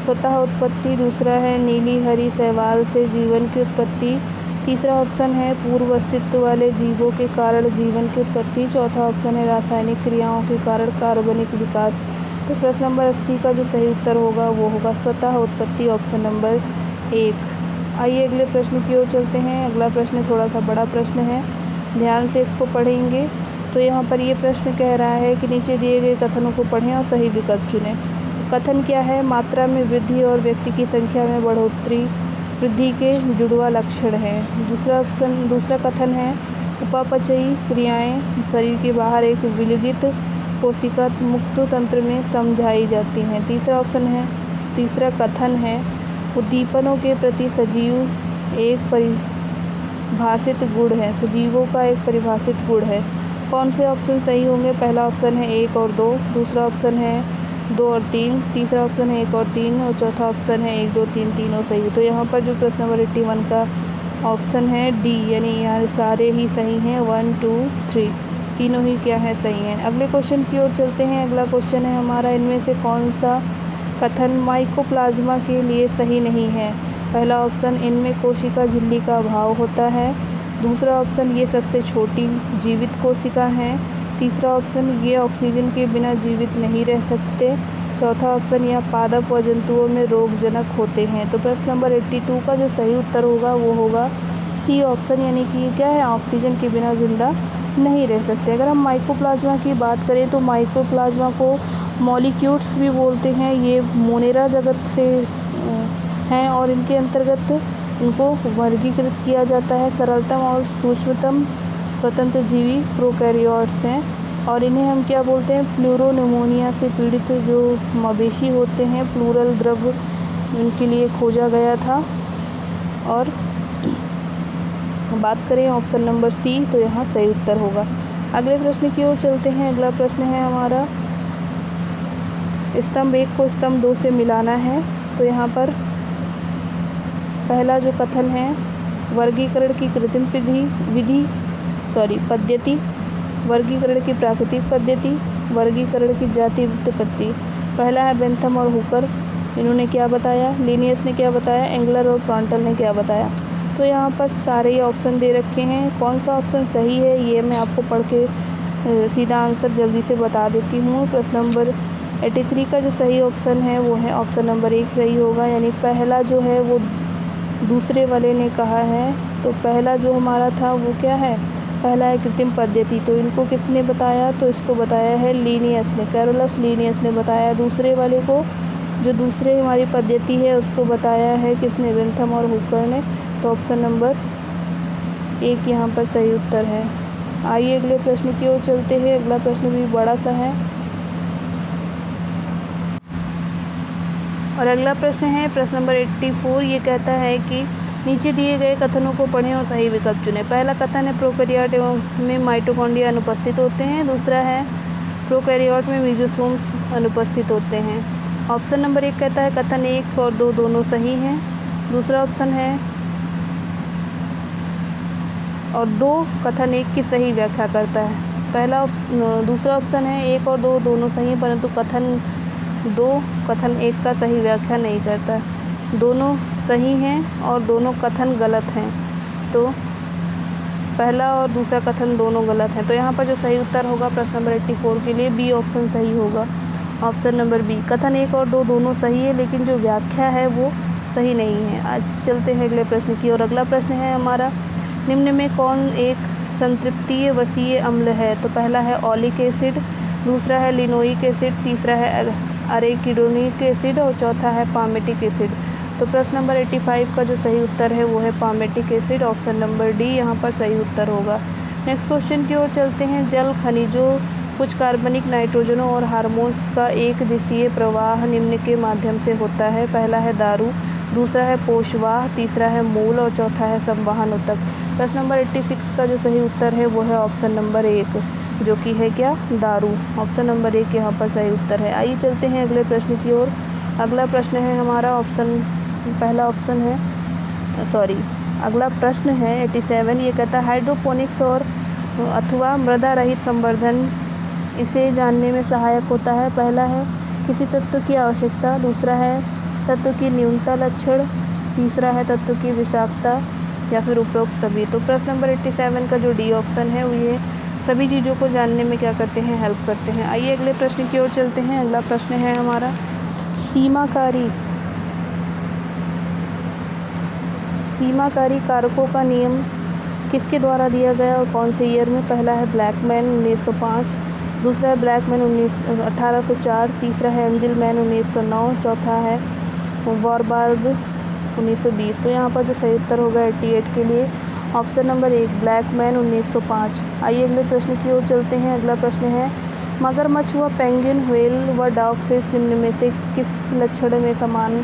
A: स्वतः उत्पत्ति, दूसरा है नीली हरी शैवाल से जीवन की उत्पत्ति, तीसरा ऑप्शन है पूर्व अस्तित्व वाले जीवों के कारण जीवन की उत्पत्ति, चौथा ऑप्शन है रासायनिक क्रियाओं के कारण कार्बनिक विकास। तो प्रश्न नंबर 80 का जो सही उत्तर होगा वो होगा स्वतः उत्पत्ति, ऑप्शन नंबर 1। आइए अगले प्रश्न की ओर चलते हैं। अगला प्रश्न थोड़ा सा बड़ा प्रश्न है, ध्यान से इसको पढ़ेंगे। तो यहाँ पर ये प्रश्न कह रहा है कि नीचे दिए गए कथनों को पढ़ें और सही विकल्प चुनें। तो कथन क्या है, मात्रा में वृद्धि और व्यक्ति की संख्या में बढ़ोतरी वृद्धि के जुड़वा लक्षण है। दूसरा कथन है उपापचयी क्रियाएं शरीर के बाहर एक विलगित कोशिका मुक्त तंत्र में समझाई जाती हैं। तीसरा कथन है उद्दीपनों के प्रति सजीव एक परिभाषित गुण है, सजीवों का एक परिभाषित गुण है। कौन से ऑप्शन सही होंगे? पहला ऑप्शन है 1 और 2, दूसरा ऑप्शन है 2 और 3, तीसरा ऑप्शन है 1 और 3 और चौथा ऑप्शन है 1 2 3 तीनों सही। तो यहाँ पर जो प्रश्न नंबर 81 का ऑप्शन है डी, यानी यहाँ सारे ही सही हैं, 1 2 3 तीनों ही क्या है, सही हैं। अगले क्वेश्चन की ओर चलते हैं। अगला क्वेश्चन है हमारा, इनमें से कौन सा कथन माइकोप्लाज्मा के लिए सही नहीं है? पहला ऑप्शन इनमें कोशिका झिल्ली का अभाव होता है, दूसरा ऑप्शन ये सबसे छोटी जीवित कोशिका हैं, तीसरा ऑप्शन ये ऑक्सीजन के बिना जीवित नहीं रह सकते, चौथा ऑप्शन यह पादप व जंतुओं में रोगजनक होते हैं। तो प्रश्न नंबर 82 का जो सही उत्तर होगा वो होगा सी ऑप्शन, यानी कि ये क्या है, ऑक्सीजन के बिना जिंदा नहीं रह सकते। अगर हम माइकोप्लाज्मा की बात करें तो माइकोप्लाज्मा को मॉलिक्यूल्स भी बोलते हैं। ये मोनेरा जगत से हैं और इनके अंतर्गत इनको वर्गीकृत किया जाता है। सरलतम और सूक्ष्मतम स्वतंत्र जीवी प्रोकैरियोट्स हैं और इन्हें हम क्या बोलते हैं, प्लूरोनिमोनिया से पीड़ित जो मवेशी होते हैं, प्लूरल द्रव्य इनके लिए खोजा गया था। और बात करें ऑप्शन नंबर सी, तो यहाँ सही उत्तर होगा। अगले प्रश्न की ओर चलते हैं। अगला प्रश्न है हमारा, स्तंभ 1 को स्तंभ 2 से मिलाना है। तो यहाँ पर पहला जो कथन है, वर्गीकरण की कृत्रिम पद्धति, वर्गीकरण की प्राकृतिक पद्धति, वर्गीकरण की जाति व्युत्पत्ति। पहला है बेंथम और हुकर, इन्होंने क्या बताया, लिनियस ने क्या बताया, एंगलर और प्रॉन्टल ने क्या बताया। तो यहाँ पर सारे ही ऑप्शन दे रखे हैं, कौन सा ऑप्शन सही है ये मैं आपको पढ़ के सीधा आंसर जल्दी से बता देती हूँ। प्रश्न नंबर 83 का जो सही ऑप्शन है वो है ऑप्शन नंबर 1 सही होगा, यानी पहला जो है वो दूसरे वाले ने कहा है। तो पहला जो हमारा था वो क्या है, पहला है कृत्रिम पद्धति, तो इनको किसने बताया, तो इसको बताया है लीनियस ने, कैरोलस लीनियस ने बताया। दूसरे वाले को, जो दूसरे हमारी पद्धति है उसको बताया है किसने, बेंथम और हुकर ने। तो ऑप्शन नंबर 1 यहाँ पर सही उत्तर है। आइए अगले प्रश्न की ओर चलते हैं। अगला प्रश्न भी बड़ा सा है और अगला प्रश्न है प्रश्न नंबर 84। ये कहता है कि नीचे दिए गए कथनों को पढ़ें और सही विकल्प चुनें। पहला कथन है प्रोकैरियोट में माइटोकॉन्ड्रिया अनुपस्थित होते हैं, दूसरा है प्रोकैरियोट में मीजोसोम्स अनुपस्थित होते हैं। ऑप्शन नंबर 1 कहता है कथन 1 और 2 दोनों सही हैं, दूसरा ऑप्शन है और 2 कथन 1 की सही व्याख्या करता है। दूसरा ऑप्शन है 1 और 2 दोनों सही हैं, परंतु कथन 1 का सही व्याख्या नहीं करता। दोनों सही हैं और दोनों कथन गलत हैं। तो पहला और दूसरा कथन दोनों गलत हैं। तो यहाँ पर जो सही उत्तर होगा प्रश्न नंबर 84 के लिए बी ऑप्शन सही होगा, ऑप्शन नंबर बी। कथन 1 और 2 दोनों सही है, लेकिन जो व्याख्या है वो सही नहीं है। आज चलते हैं अगले प्रश्न की ओर। अगला प्रश्न है हमारा, निम्न में कौन एक संतृप्तीय वसीय अम्ल है? तो पहला है ओलिक एसिड, दूसरा है लिनोइक एसिड, तीसरा है अरेकिडोनिक एसिड और चौथा है पामेटिक एसिड। तो प्रश्न नंबर 85 का जो सही उत्तर है वो है palmitic acid, option number D यहाँ पर सही उत्तर होगा। नेक्स्ट क्वेश्चन की ओर चलते हैं। जल, खनिजों, कुछ कार्बनिक, नाइट्रोजनों और हार्मोन्स का एक दिशीय प्रवाह निम्न के माध्यम से होता है। पहला है दारू, दूसरा है पोषवाह, तीसरा है मूल और चौथा है संवहन ऊतक। प्रश्न नंबर 86 का जो सही उत्तर है वो है ऑप्शन नंबर 1, जो कि है क्या, दारू। ऑप्शन नंबर 1 यहाँ पर सही उत्तर है। आइए चलते हैं अगले प्रश्न की ओर। अगला प्रश्न है हमारा अगला प्रश्न है 87। ये कहता है हाइड्रोपोनिक्स और अथवा मृदा रहित संवर्धन इसे जानने में सहायक होता है। पहला है किसी तत्व की आवश्यकता, दूसरा है तत्व की न्यूनता लक्षण, तीसरा है तत्व की विषाक्तता, या फिर उपरोक्त सभी। तो प्रश्न नंबर 87 का जो डी ऑप्शन है वो ये सभी चीज़ों को जानने में क्या करते हैं, हेल्प करते हैं। आइए अगले प्रश्न की ओर चलते हैं। अगला प्रश्न है हमारा सीमाकारी कारकों का नियम किसके द्वारा दिया गया और कौन से ईयर में। पहला है ब्लैकमैन 1905, दूसरा है ब्लैकमैन 1804, तीसरा है एंजलमैन 1909, चौथा है वॉरबार्ग 1920। तो यहाँ पर जो सही उत्तर होगा 88 के लिए ऑप्शन नंबर 1 ब्लैकमैन 1905। आइए अगले प्रश्न की ओर चलते हैं। अगला प्रश्न है मगरमच्छ व पेंगुइन, व्हेल व डॉगफिश निम्न में से किस लक्षण में समान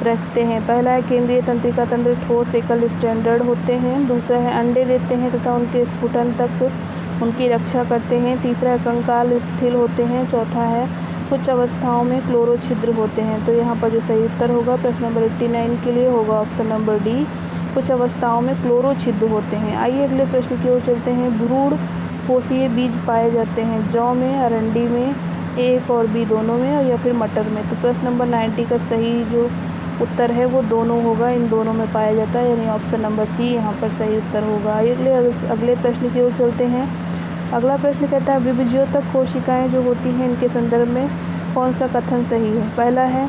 A: रखते हैं। पहला है केंद्रीय तंत्रिका तंत्र ठोस एकल स्टैंडर्ड होते हैं, दूसरा है अंडे देते हैं तथा उनके स्फुटन तक उनकी रक्षा करते हैं, तीसरा है कंकाल स्थिर होते हैं, चौथा है कुछ अवस्थाओं में क्लोरो छिद्र होते हैं। तो यहाँ पर जो सही उत्तर होगा प्रश्न नंबर 89 के लिए होगा ऑप्शन नंबर डी, कुछ अवस्थाओं में क्लोरो छिद्र होते हैं। आइए अगले प्रश्न की ओर चलते हैं। भ्रूण पोषीय बीज पाए जाते हैं जौ में, अरंडी में, एक और बी दोनों में, या फिर मटर में। तो प्रश्न नंबर 90 का सही जो उत्तर है वो दोनों होगा, इन दोनों में पाया जाता है, यानी ऑप्शन नंबर सी यहाँ पर सही उत्तर होगा। आइए अगले प्रश्न की ओर चलते हैं। अगला प्रश्न कहता है विभज्योतक कोशिकाएं जो होती हैं इनके संदर्भ में कौन सा कथन सही है। पहला है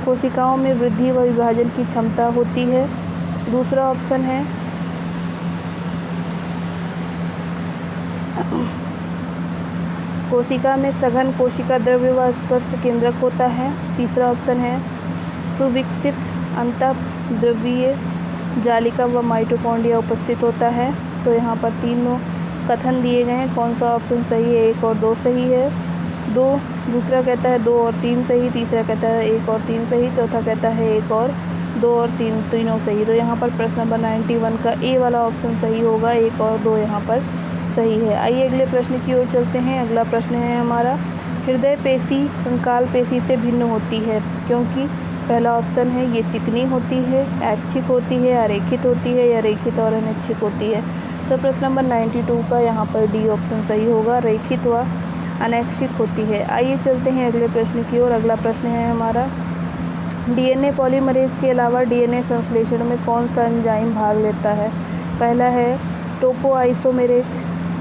A: कोशिकाओं में वृद्धि व विभाजन की क्षमता होती है, दूसरा ऑप्शन है कोशिका में सघन कोशिका द्रव्य व स्पष्ट केंद्रक होता है, तीसरा ऑप्शन है सुविकसित अंतःद्रव्यीय जालिका व माइटोकॉन्ड्रिया उपस्थित होता है। तो यहाँ पर तीनों कथन दिए गए हैं, कौन सा ऑप्शन सही है। 1 और 2 सही है, दूसरा कहता है 2 और 3 सही, तीसरा कहता है 1 और 3 सही, चौथा कहता है 1 और 2 और 3 तीनों सही। तो यहाँ पर प्रश्न नंबर 91 का ए वाला ऑप्शन सही होगा, 1 और 2 यहाँ पर सही है। आइए अगले प्रश्न की ओर चलते हैं। अगला प्रश्न है हमारा हृदय पेशी कंकाल पेशी से भिन्न होती है क्योंकि। पहला ऑप्शन है ये चिकनी होती है, ऐच्छिक होती है, अरेखित होती है, या रेखित और अनैच्छिक होती है। तो प्रश्न नंबर 92 का यहाँ पर डी ऑप्शन सही होगा, रेखित व अनैच्छिक होती है। आइए चलते हैं अगले प्रश्न की ओर। अगला प्रश्न है हमारा डीएनए पॉलीमरेज के अलावा डीएनए संश्लेषण में कौन सा एंजाइम भाग लेता है। पहला है टोपोआइसोमेरेक,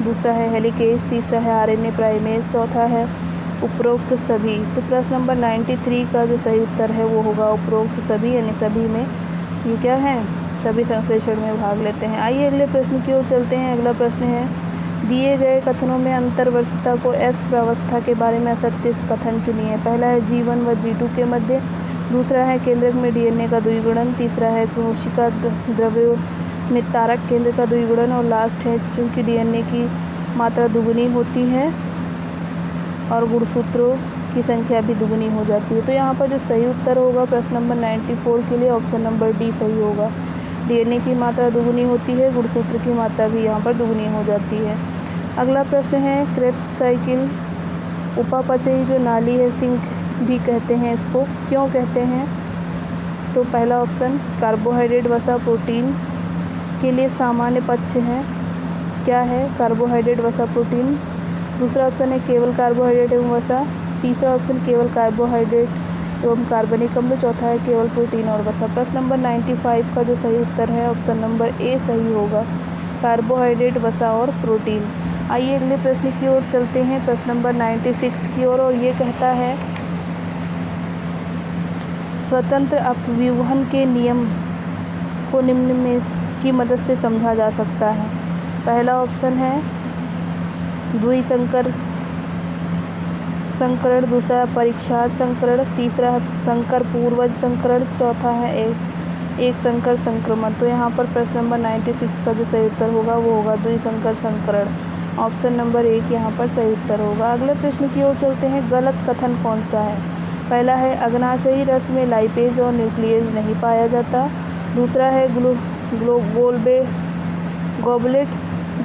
A: दूसरा है हेलिकेज, तीसरा है आरएनए प्राइमेज, चौथा है उपरोक्त सभी। तो प्रश्न नंबर 93 का जो सही उत्तर है वो होगा उपरोक्त सभी, यानी सभी में ये क्या है, सभी संश्लेषण में भाग लेते हैं। आइए अगले प्रश्न की ओर चलते हैं। अगला प्रश्न है दिए गए कथनों में अंतर्वर्षता को एस प्रावस्था के बारे में असत्य कथन चुनिए। पहला है G1 व G2 के मध्य, दूसरा है केंद्रक में डीएनए का द्विगुणन, तीसरा है कोशिका द्रव्य में तारक केंद्र का द्विगुणन, और लास्ट है चूंकि डीएनए की मात्रा दुगुनी होती है और गुणसूत्रों की संख्या भी दुगुनी हो जाती है। तो यहाँ पर जो सही उत्तर होगा प्रश्न नंबर 94 के लिए ऑप्शन नंबर डी सही होगा। डीएनए की मात्रा दुगुनी होती है, गुणसूत्र की मात्रा भी यहाँ पर दुगुनी हो जाती है। अगला प्रश्न है क्रेब्स साइकिल उपापचयी जो नाली है सिंक भी कहते हैं, इसको क्यों कहते हैं। तो पहला ऑप्शन कार्बोहाइड्रेट वसा प्रोटीन के लिए सामान्य पक्ष है, क्या है कार्बोहाइड्रेट वसा प्रोटीन, दूसरा ऑप्शन है केवल कार्बोहाइड्रेट एवं वसा, तीसरा ऑप्शन केवल कार्बोहाइड्रेट एवं कार्बनिक अम्ल, चौथा है केवल प्रोटीन और वसा। प्रश्न नंबर 95 का जो सही उत्तर है ऑप्शन नंबर ए सही होगा, कार्बोहाइड्रेट वसा और प्रोटीन। आइए अगले प्रश्न की ओर चलते हैं, प्रश्न नंबर 96 की ओर, और ये कहता है स्वतंत्र अपव्यूहन के नियम को निम्न में की मदद से समझा जा सकता है। पहला ऑप्शन है द्विसंकर संकरण, दूसरा है परीक्षार्थ संकरण, तीसरा है संकर पूर्वज संकरण, चौथा है एक संकर संक्रमण। तो यहाँ पर प्रश्न नंबर 96 का जो सही उत्तर होगा वो होगा द्विसंकर संकरण, ऑप्शन नंबर 1 यहाँ पर सही उत्तर होगा। अगले प्रश्न की ओर चलते हैं, गलत कथन कौन सा है। पहला है अग्नाशयी रस में लाइपेज और न्यूक्लियेज नहीं पाया जाता, दूसरा है गोबलेट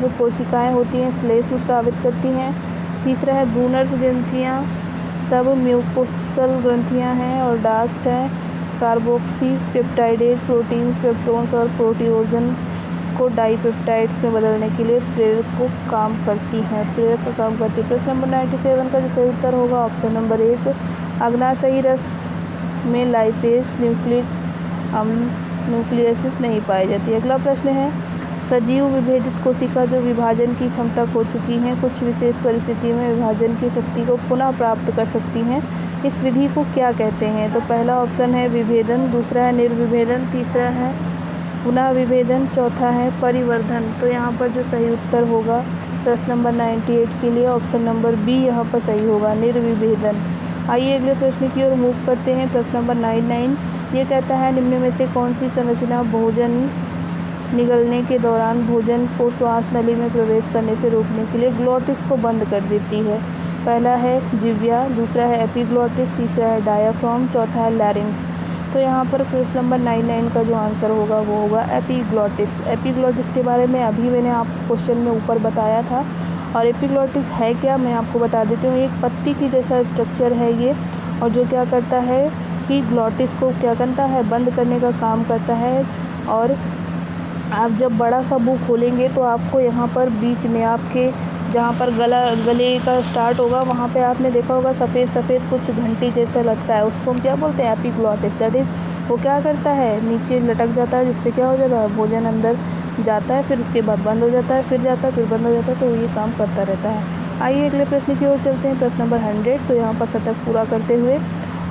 A: जो कोशिकाएं होती हैं श्लेष्म में स्रावित करती हैं। तीसरा है ब्रूनर्स ग्रंथियाँ, सब म्यूकोसल ग्रंथियाँ हैं और डास्ट है। कार्बोक्सी पेप्टाइडेज प्रोटीन्स, पेप्टोन्स और प्रोटियोजन को डाइपेप्टाइड्स में बदलने के लिए प्रेरक का काम करती हैं। प्रश्न नंबर 97 का जो सही उत्तर होगा ऑप्शन नंबर 1, अग्नाशयी रस में लाइपेज न्यूक्लिक अम्ल न्यूक्लियसिस नहीं पाई जाती। अगला प्रश्न है, सजीव विभेदित कोशिका जो विभाजन की क्षमता खो चुकी हैं कुछ विशेष परिस्थितियों में विभाजन की शक्ति को पुनः प्राप्त कर सकती हैं, इस विधि को क्या कहते हैं? तो पहला ऑप्शन है विभेदन, दूसरा है निर्विभेदन, तीसरा है पुनः विभेदन, चौथा है परिवर्धन। तो यहाँ पर जो सही उत्तर होगा प्रश्न नंबर 98 के लिए ऑप्शन नंबर बी यहाँ पर सही होगा, निर्विभेदन। आइए अगले प्रश्न की ओर मूव करते हैं। प्रश्न नंबर 99 ये कहता है निम्न में से कौन सी संरचना भोजन निगलने के दौरान भोजन को श्वास नली में प्रवेश करने से रोकने के लिए ग्लोटिस को बंद कर देती है? पहला है जिह्वा, दूसरा है एपिग्लोटिस, तीसरा है डायाफ्राम, चौथा है लैरिंक्स। तो यहाँ पर प्रश्न नंबर 99 का जो आंसर होगा वो होगा एपिग्लोटिस। एपिग्लोटिस के बारे में अभी मैंने आपको क्वेश्चन में ऊपर बताया था। और एपिग्लोटिस है क्या, मैं आपको बता देती हूँ। एक पत्ती की जैसा स्ट्रक्चर है ये, और जो क्या करता है कि ग्लोटिस को क्या करता है, बंद करने का काम करता है। और आप जब बड़ा सा मुँह खोलेंगे तो आपको यहाँ पर बीच में आपके जहाँ पर गले का स्टार्ट होगा वहाँ पे आपने देखा होगा सफ़ेद सफ़ेद कुछ घंटी जैसा लगता है, उसको हम क्या बोलते हैं? एपिग्लोटिस। दैट इज़ वो क्या करता है, नीचे लटक जाता है, जिससे क्या हो जाता है, भोजन अंदर जाता है, फिर उसके बाद बंद हो जाता है, फिर जाता है, फिर बंद हो जाता है। तो ये काम करता रहता है। आइए अगले प्रश्न की ओर चलते हैं। प्रश्न नंबर 100। तो यहाँ पर शतक पूरा करते हुए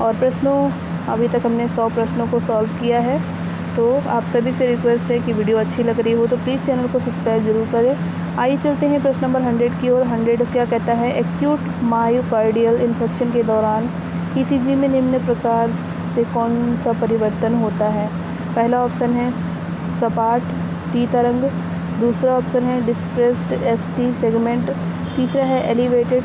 A: और प्रश्नों अभी तक हमने 100 प्रश्नों को सॉल्व किया है। तो आप सभी से रिक्वेस्ट है कि वीडियो अच्छी लग रही हो तो प्लीज़ चैनल को सब्सक्राइब जरूर करें। आइए चलते हैं प्रश्न नंबर 100 की ओर। 100 क्या कहता है, एक्यूट मायोकार्डियल इन्फेक्शन के दौरान ईसीजी में निम्न प्रकार से कौन सा परिवर्तन होता है? पहला ऑप्शन है सपाट टी तरंग, दूसरा ऑप्शन है डिस्प्रेस्ड एसटी सेगमेंट, तीसरा है एलिवेटेड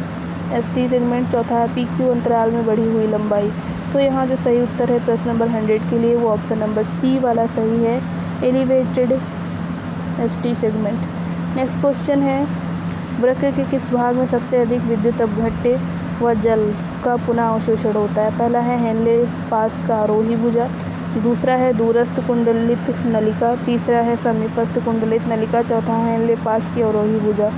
A: एसटी सेगमेंट, चौथा है पीक्यू अंतराल में बढ़ी हुई लंबाई। तो यहाँ जो सही उत्तर है प्रश्न नंबर 100 के लिए वो ऑप्शन नंबर सी वाला सही है, elevated ST segment. Next question है, वृक्क के किस भाग में सबसे अधिक विद्युत अपघट्य व जल का पुनः अवशोषण होता है? पहला है हेनले पास का आरोही भुजा, दूसरा है दूरस्थ कुंडलित नलिका, तीसरा है समीपस्थ कुंडलित नलिका, चौथा है हेनले पास की आरोही भुजा।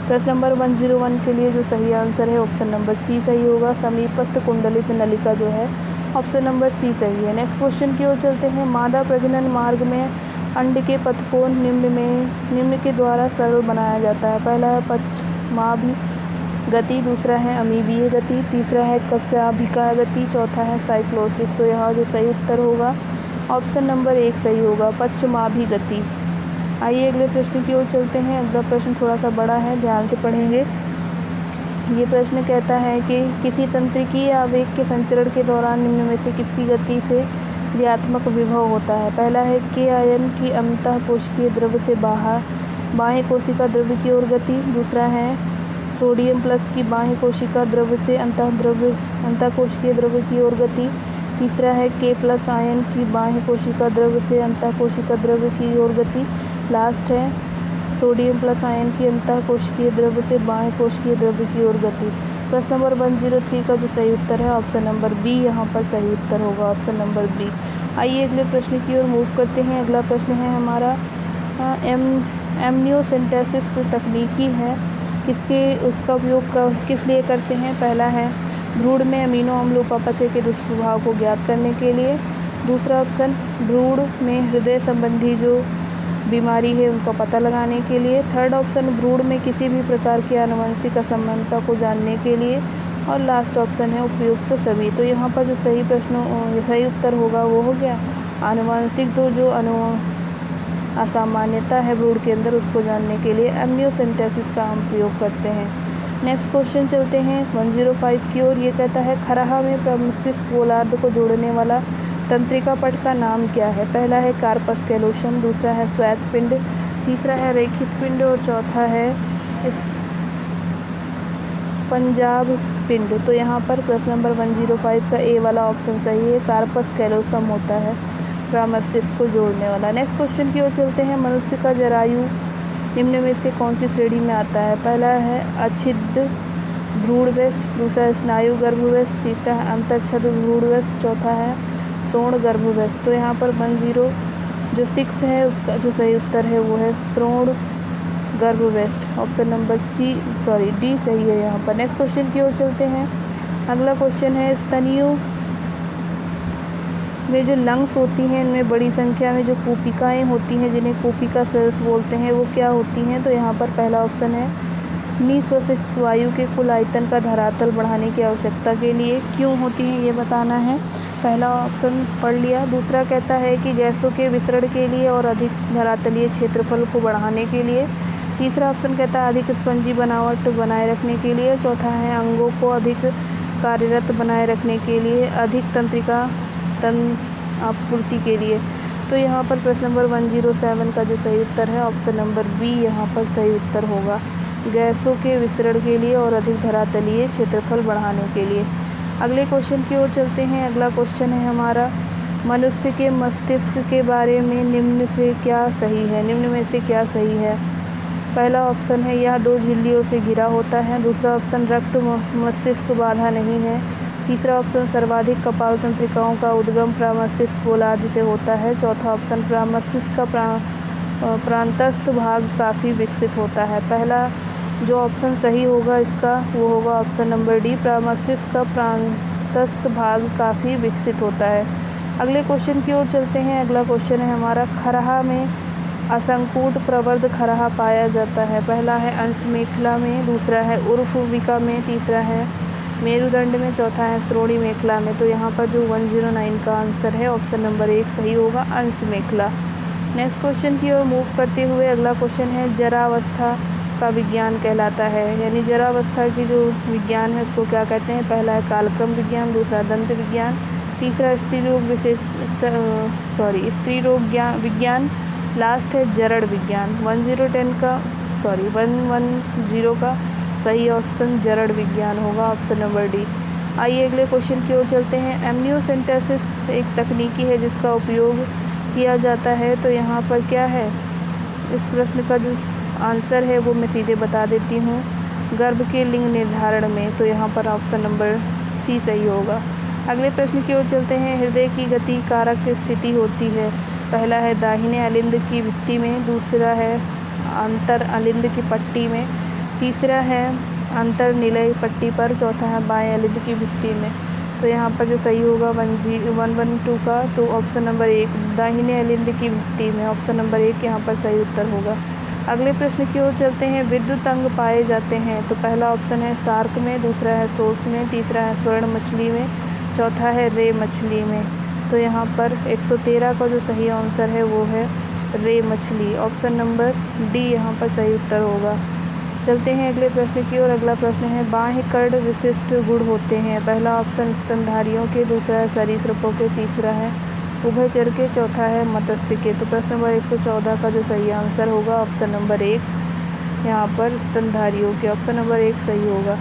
A: प्रश्न नंबर 101 के लिए जो सही आंसर है ऑप्शन नंबर सी सही होगा, समीपस्थ कुंडलित नलिका जो है ऑप्शन नंबर सी सही है। नेक्स्ट क्वेश्चन की ओर चलते हैं। मादा प्रजनन मार्ग में अंड के पथ को निम्न के द्वारा सरल बनाया जाता है? पहला है पश्चाभि गति, दूसरा है अमीबीय गति, तीसरा है कस्याभिका गति, चौथा है साइक्लोसिस। तो यहाँ जो सही उत्तर होगा ऑप्शन नंबर 1 सही होगा, पश्चाभि गति। आइए अगले प्रश्न की ओर चलते हैं। अगला प्रश्न थोड़ा सा बड़ा है, ध्यान से पढ़ेंगे। ये प्रश्न कहता है कि किसी तंत्रिकीय आवेग के संचरण के दौरान निम्न में से किसकी गति से क्रियात्मक विभव होता है? पहला है के आयन की अंतः कोशिकीय द्रव्य से बाह्य कोशिका द्रव्य की ओर गति, दूसरा है सोडियम प्लस की बाह्य कोशिका द्रव्य से अंतः कोशिकीय द्रव्य की ओर गति, तीसरा है के प्लस आयन की बाह्य कोशिका द्रव्य से अंतः कोशिका द्रव्य की ओर गति, लास्ट है सोडियम प्लस आयन की अंतः कोशिकीय द्रव्य से बाह्य कोशिकीय द्रव्य की ओर गति। प्रश्न नंबर 103 का जो सही उत्तर है ऑप्शन नंबर बी यहाँ पर सही उत्तर होगा, ऑप्शन नंबर बी। आइए अगले प्रश्न की ओर मूव करते हैं। अगला प्रश्न है हमारा एमनियोसेंटेसिस तकनीकी है, उसका उपयोग किस लिए करते हैं? पहला है भ्रूण में अमीनो अम्ल उपापचय के दुष्प्रभाव को ज्ञात करने के लिए, दूसरा ऑप्शन भ्रूण में हृदय संबंधी जो बीमारी है उनका पता लगाने के लिए, थर्ड ऑप्शन भ्रूण में किसी भी प्रकार की आनुवंशिक असमानता को जानने के लिए, और लास्ट ऑप्शन है उपयुक्त सभी। तो यहाँ पर जो सही उत्तर होगा वो हो गया आनुवंशिक तो जो असामान्यता है भ्रूण के अंदर उसको जानने के लिए एमनियोसेंटेसिस का हम प्रयोग करते हैं। नेक्स्ट क्वेश्चन चलते हैं 105 की ओर। ये कहता है खराहा में प्रमस्तिष्क गोलार्ध को जोड़ने वाला तंत्रिका पट का नाम क्या है? पहला है कार्पस कैलोसम, दूसरा है श्वेत पिंड, तीसरा है रेखित पिंड और चौथा है पंजाब पिंड। तो यहाँ पर प्रश्न नंबर 105 का ए वाला ऑप्शन सही है, कार्पस कैलोसम होता है। प्रामस्तिष्क को जोड़ने वाला। नेक्स्ट क्वेश्चन की ओर चलते हैं। मनुष्य का जरायु निम्न में से कौन सी श्रेणी में आता है? पहला है अच्छिद्र भ्रूणवृष्ट, दूसरा है स्नायु गर्भवृष्ट, तीसरा है अंतःच्छद्र भ्रूणवृष्ट, चौथा है श्रोण गर्भवृष्ट। तो यहाँ पर 106 है उसका जो सही उत्तर है वो है श्रोण गर्भवृष्ट। ऑप्शन नंबर डी सही है यहाँ पर। नेक्स्ट क्वेश्चन की ओर चलते हैं। अगला क्वेश्चन है स्तनियों में जो लंग्स होती हैं इनमें बड़ी संख्या में जो कोशिकाएं होती हैं जिन्हें कोशिका सेल्स बोलते हैं वो क्या होती हैं? तो यहाँ पर पहला ऑप्शन है निःश्वसित वायु के कुल आयतन का धरातल बढ़ाने की आवश्यकता के लिए। क्यों होती हैं ये बताना है। पहला ऑप्शन पढ़ लिया। दूसरा कहता है कि गैसों के विसरण के लिए और अधिक धरातलीय क्षेत्रफल को बढ़ाने के लिए। तीसरा ऑप्शन कहता है अधिक स्पंजी बनावट बनाए रखने के लिए। चौथा है अंगों को अधिक कार्यरत बनाए रखने के लिए, अधिक तंत्रिका आपूर्ति के लिए। तो यहाँ पर प्रश्न नंबर 107 का जो सही उत्तर है ऑप्शन नंबर बी यहाँ पर सही उत्तर होगा, गैसों के विसरण के लिए और अधिक धरातलीय क्षेत्रफल बढ़ाने के लिए। अगले क्वेश्चन की ओर चलते हैं। अगला क्वेश्चन है हमारा मनुष्य के मस्तिष्क के बारे में निम्न में से क्या सही है? पहला ऑप्शन है यह 2 झिल्लियों से घिरा होता है। दूसरा ऑप्शन रक्त मस्तिष्क बाधा नहीं है। तीसरा ऑप्शन सर्वाधिक कपाल तंत्रिकाओं का उद्गम प्रामस्तिष्क गोलार्ध से होता है। चौथा ऑप्शन प्रामस्तिष्क का प्रांतस्थ भाग काफ़ी विकसित होता है। पहला जो ऑप्शन सही होगा इसका वो होगा ऑप्शन नंबर डी, प्रामस्तिष्क का प्रांतस्थ भाग काफ़ी विकसित होता है। अगले क्वेश्चन की ओर चलते हैं। अगला क्वेश्चन है हमारा खरहा में असंकूट प्रवर्ध खरहा पाया जाता है। पहला है अंश मेखला में, दूसरा है उर्फविका में, तीसरा है मेरुदंड में, चौथा है श्रोणी मेखला में। तो यहाँ पर जो 109 का आंसर है ऑप्शन नंबर 1 सही होगा, अंश मेखला। नेक्स्ट क्वेश्चन की ओर मूव करते हुए अगला क्वेश्चन है जरावस्था का विज्ञान कहलाता है, यानी जरावस्था की जो विज्ञान है उसको क्या कहते हैं? पहला है कालक्रम विज्ञान, दूसरा दंत विज्ञान, तीसरा स्त्री रोग विज्ञान, लास्ट है जरड़ विज्ञान। 110 का सही ऑप्शन जरड़ विज्ञान होगा, ऑप्शन नंबर डी। आइए अगले क्वेश्चन की ओर चलते हैं। एमनियोसेंटेसिस एक तकनीकी है जिसका उपयोग किया जाता है। तो यहाँ पर क्या है इस प्रश्न का जो आंसर है वो मैं सीधे बता देती हूँ, गर्भ के लिंग निर्धारण में। तो यहाँ पर ऑप्शन नंबर सी सही होगा। अगले प्रश्न की ओर चलते हैं। हृदय की गति कारक स्थिति होती है। पहला है दाहिने अलिंद की भित्ति में, दूसरा है अंतर अलिंद की पट्टी में, तीसरा है अंतर निलय पट्टी पर, चौथा है बाएं अलिंद की भित्ति में। तो यहाँ पर जो सही होगा 112 का तो ऑप्शन नंबर 1 दाहिने अलिंद की भित्ति में, ऑप्शन नंबर 1 यहाँ पर सही उत्तर होगा। अगले प्रश्न की ओर चलते हैं। विद्युत अंग पाए जाते हैं। तो पहला ऑप्शन है शार्क में, दूसरा है सोस में, तीसरा है स्वर्ण मछली में, चौथा है रे मछली में। तो यहाँ पर 113 का जो सही आंसर है वो है रे मछली, ऑप्शन नंबर डी यहाँ पर सही उत्तर होगा। चलते हैं अगले प्रश्न की ओर। अगला प्रश्न है बाह्य कर्ण विशिष्ट गुण होते हैं। पहला ऑप्शन स्तनधारियों के, दूसरा है सरीसृपों के, तीसरा है उभयचर के, चौथा है मत्स्य के। तो प्रश्न नंबर 114 का जो सही आंसर होगा ऑप्शन नंबर 1 यहाँ पर स्तनधारियों के, ऑप्शन नंबर 1 सही होगा।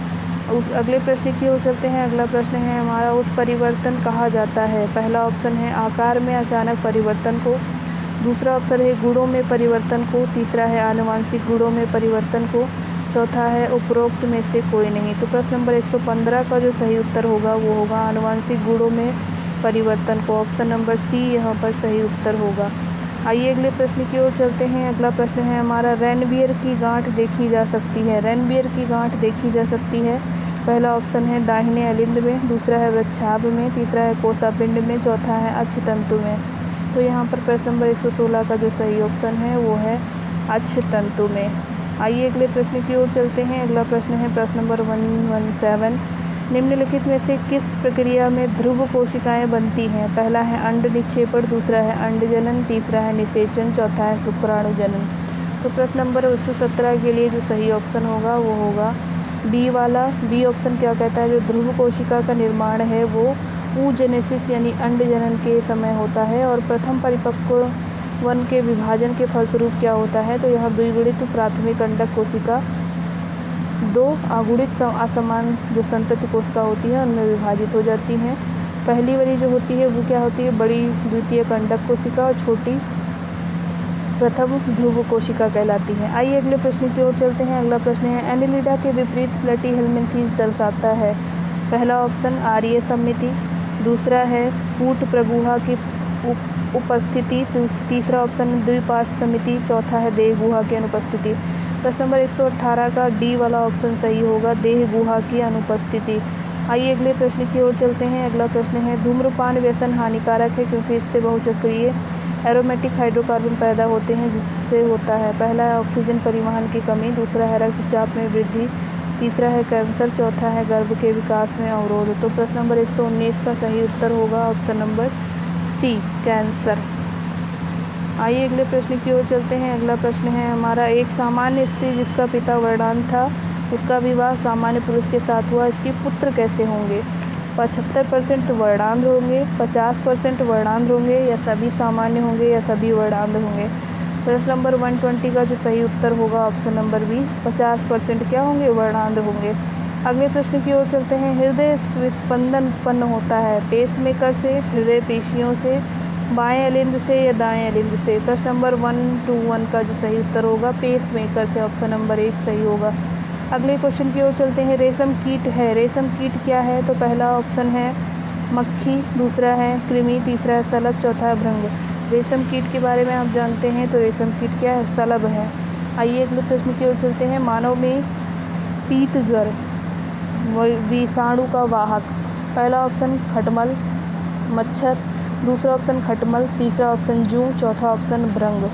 A: अगले प्रश्न की ओर चलते हैं। अगला प्रश्न है हमारा उत्परिवर्तन कहा जाता है। पहला ऑप्शन है आकार में अचानक परिवर्तन को, दूसरा ऑप्शन है गुणों में परिवर्तन को, तीसरा है आनुवांशिक गुणों में परिवर्तन को, चौथा है उपरोक्त में से कोई नहीं। तो प्रश्न नंबर 115 का जो सही उत्तर होगा वो होगा आनुवांशिक गुणों में परिवर्तन को, ऑप्शन नंबर सी यहाँ पर सही उत्तर होगा। आइए अगले प्रश्न की ओर चलते हैं। अगला प्रश्न है हमारा रेनबियर की गांठ देखी जा सकती है। रेनबियर की गांठ देखी जा सकती है। पहला ऑप्शन है दाहिने अलिंद में, दूसरा है वृक्षाभ में, तीसरा है कोसापिंड में, चौथा है अक्षतंतु में। तो यहाँ पर प्रश्न नंबर 116 का जो सही ऑप्शन है वो है अक्षतंतु में। आइए अगले प्रश्न की ओर चलते हैं। अगला प्रश्न है प्रश्न नंबर 117। निम्नलिखित में से किस प्रक्रिया में ध्रुव कोशिकाएं बनती हैं? पहला है अंड निक्षेपण, दूसरा है अंड जनन, तीसरा है निषेचन, चौथा है शुक्राणु जनन। तो प्रश्न नंबर 117 के लिए जो सही ऑप्शन होगा वो होगा बी वाला। बी ऑप्शन क्या कहता है, जो ध्रुव कोशिका का निर्माण है वो oogenesis यानी अंड जनन के समय होता है और प्रथम परिपक्व वन के विभाजन के फलस्वरूप क्या होता है, तो यह द्विगुणित प्राथमिक अंडक कोशिका 2 अगुणित असमान जो संतति कोशिका होती है उनमें विभाजित हो जाती हैं। पहली वाली जो होती है वो क्या होती है, बड़ी द्वितीय कंडक कोशिका और छोटी प्रथम ध्रुव कोशिका कहलाती है। आइए अगले प्रश्न की ओर चलते हैं। अगला प्रश्न है, एनिलिडा के विपरीत प्लेटीहेल्मिन्थीस दर्शाता है। पहला ऑप्शन आर्य सममिति, दूसरा है कूट प्रगुहा की उपस्थिति, तीसरा ऑप्शन द्विपार्श्व समिति, चौथा है देह गुहा की अनुपस्थिति। प्रश्न नंबर 118 का डी वाला ऑप्शन सही होगा, देह गुहा की अनुपस्थिति। आइए अगले प्रश्न की ओर चलते हैं। अगला प्रश्न है, धूम्रपान व्यसन हानिकारक है क्योंकि इससे बहुचक्रीय एरोमेटिक हाइड्रोकार्बन पैदा होते हैं, जिससे होता है पहला है ऑक्सीजन परिवहन की कमी, दूसरा है रक्तचाप में वृद्धि, तीसरा है कैंसर, चौथा है गर्भ के विकास में अवरोध। तो प्रश्न नंबर 119 का सही उत्तर होगा ऑप्शन नंबर सी, कैंसर। आइए अगले प्रश्न की ओर चलते हैं। अगला प्रश्न है हमारा, एक सामान्य स्त्री जिसका पिता वर्णांध था, उसका विवाह सामान्य पुरुष के साथ हुआ, इसके पुत्र कैसे होंगे? 75% वर्णांध होंगे, 50% वर्णांध होंगे, या सभी सामान्य होंगे, या सभी वर्णांध होंगे? प्रश्न नंबर 120 का जो सही उत्तर होगा ऑप्शन नंबर बी, 50% क्या होंगे? वर्णांध होंगे। अगले प्रश्न की ओर चलते हैं। हृदय विस्पंदन उत्पन्न होता है पेसमेकर से, हृदय पेशियों से, बाएं अलिंद से या दाएं अलिंद से? प्रश्न नंबर 121 का जो सही उत्तर होगा पेसमेकर से, ऑप्शन नंबर 1 सही होगा। अगले क्वेश्चन की ओर चलते हैं। रेशम कीट है, रेशम कीट क्या है? तो पहला ऑप्शन है मक्खी, दूसरा है कृमि, तीसरा है शलभ, चौथा है भृंग। रेशम कीट के बारे में आप जानते हैं, तो रेशम कीट क्या है? शलभ है। आइए अगले प्रश्न की ओर चलते हैं। मानव में पीत ज्वर विषाणु का वाहक, पहला ऑप्शन खटमल मच्छर, दूसरा ऑप्शन खटमल, तीसरा ऑप्शन जूं, चौथा ऑप्शन भृंग।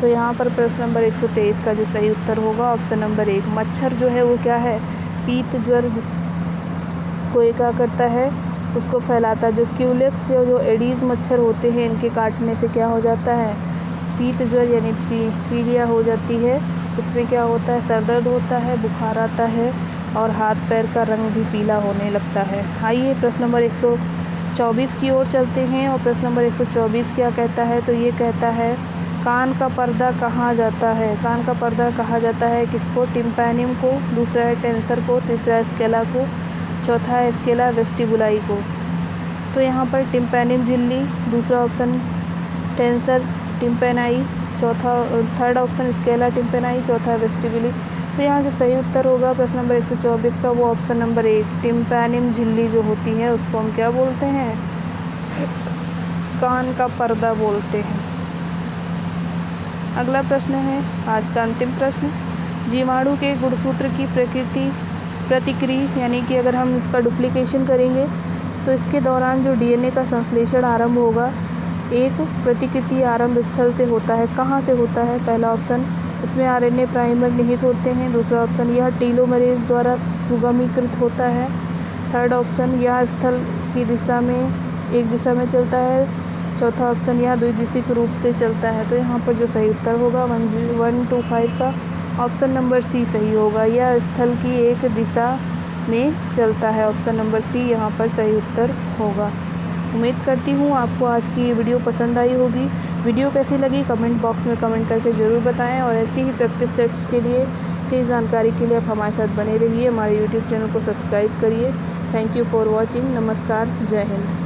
A: तो यहाँ पर प्रश्न नंबर 123 का जो सही उत्तर होगा ऑप्शन नंबर 1, मच्छर जो है वो क्या है? पीत ज्वर जिसको ये क्या करता है, उसको फैलाता है। जो क्यूलेक्स या जो एडीज मच्छर होते हैं, इनके काटने से क्या हो जाता है? पीत ज्वर यानी पीलिया हो जाती है। इसमें क्या होता है? सर दर्द होता है, बुखार आता है और हाथ पैर का रंग भी पीला होने लगता है। आइए प्रश्न नंबर 124 की ओर चलते हैं। और प्रश्न नंबर 124 क्या कहता है? तो ये कहता है, कान का पर्दा कहा जाता है? कान का पर्दा कहा जाता है किसको? टिम्पैनियम को, दूसरा है टेंसर को, तीसरा है स्केला को, चौथा है स्केला वेस्टिबुलाई को। तो यहाँ पर टिम्पैनियम झिल्ली, दूसरा option tensor tympani, third option scala tympani, चौथा है वेस्टिबुली। तो यहाँ जो सही उत्तर होगा प्रश्न नंबर 124 का वो ऑप्शन नंबर 1, टिम्पैनियम झिल्ली जो होती है उसको हम क्या बोलते हैं? कान का पर्दा बोलते हैं। अगला प्रश्न है आज का अंतिम प्रश्न, जीवाणु के गुणसूत्र की प्रतिक्रिया यानी कि अगर हम इसका डुप्लीकेशन करेंगे तो इसके दौरान जो डीएनए का संश्लेषण आरंभ होगा, एक प्रतिकृति आरंभ स्थल से होता है। कहाँ से होता है? पहला ऑप्शन, इसमें आरएनए प्राइमर निहित होते हैं, दूसरा ऑप्शन, यह टेलोमरेज द्वारा सुगमीकृत होता है, थर्ड ऑप्शन, यह स्थल की दिशा में एक दिशा में चलता है, चौथा ऑप्शन, यह द्विदिशिक रूप से चलता है। तो यहाँ पर जो सही उत्तर होगा 125 का ऑप्शन नंबर सी सही होगा, यह स्थल की एक दिशा में चलता है। ऑप्शन नंबर सी यहाँ पर सही उत्तर होगा। उम्मीद करती हूँ आपको आज की ये वीडियो पसंद आई होगी। वीडियो कैसी लगी कमेंट बॉक्स में कमेंट करके ज़रूर बताएं और ऐसी ही प्रैक्टिस सेट्स के लिए, सही जानकारी के लिए आप हमारे साथ बने रहिए। हमारे यूट्यूब चैनल को सब्सक्राइब करिए। Thank you for watching. नमस्कार, जय हिंद।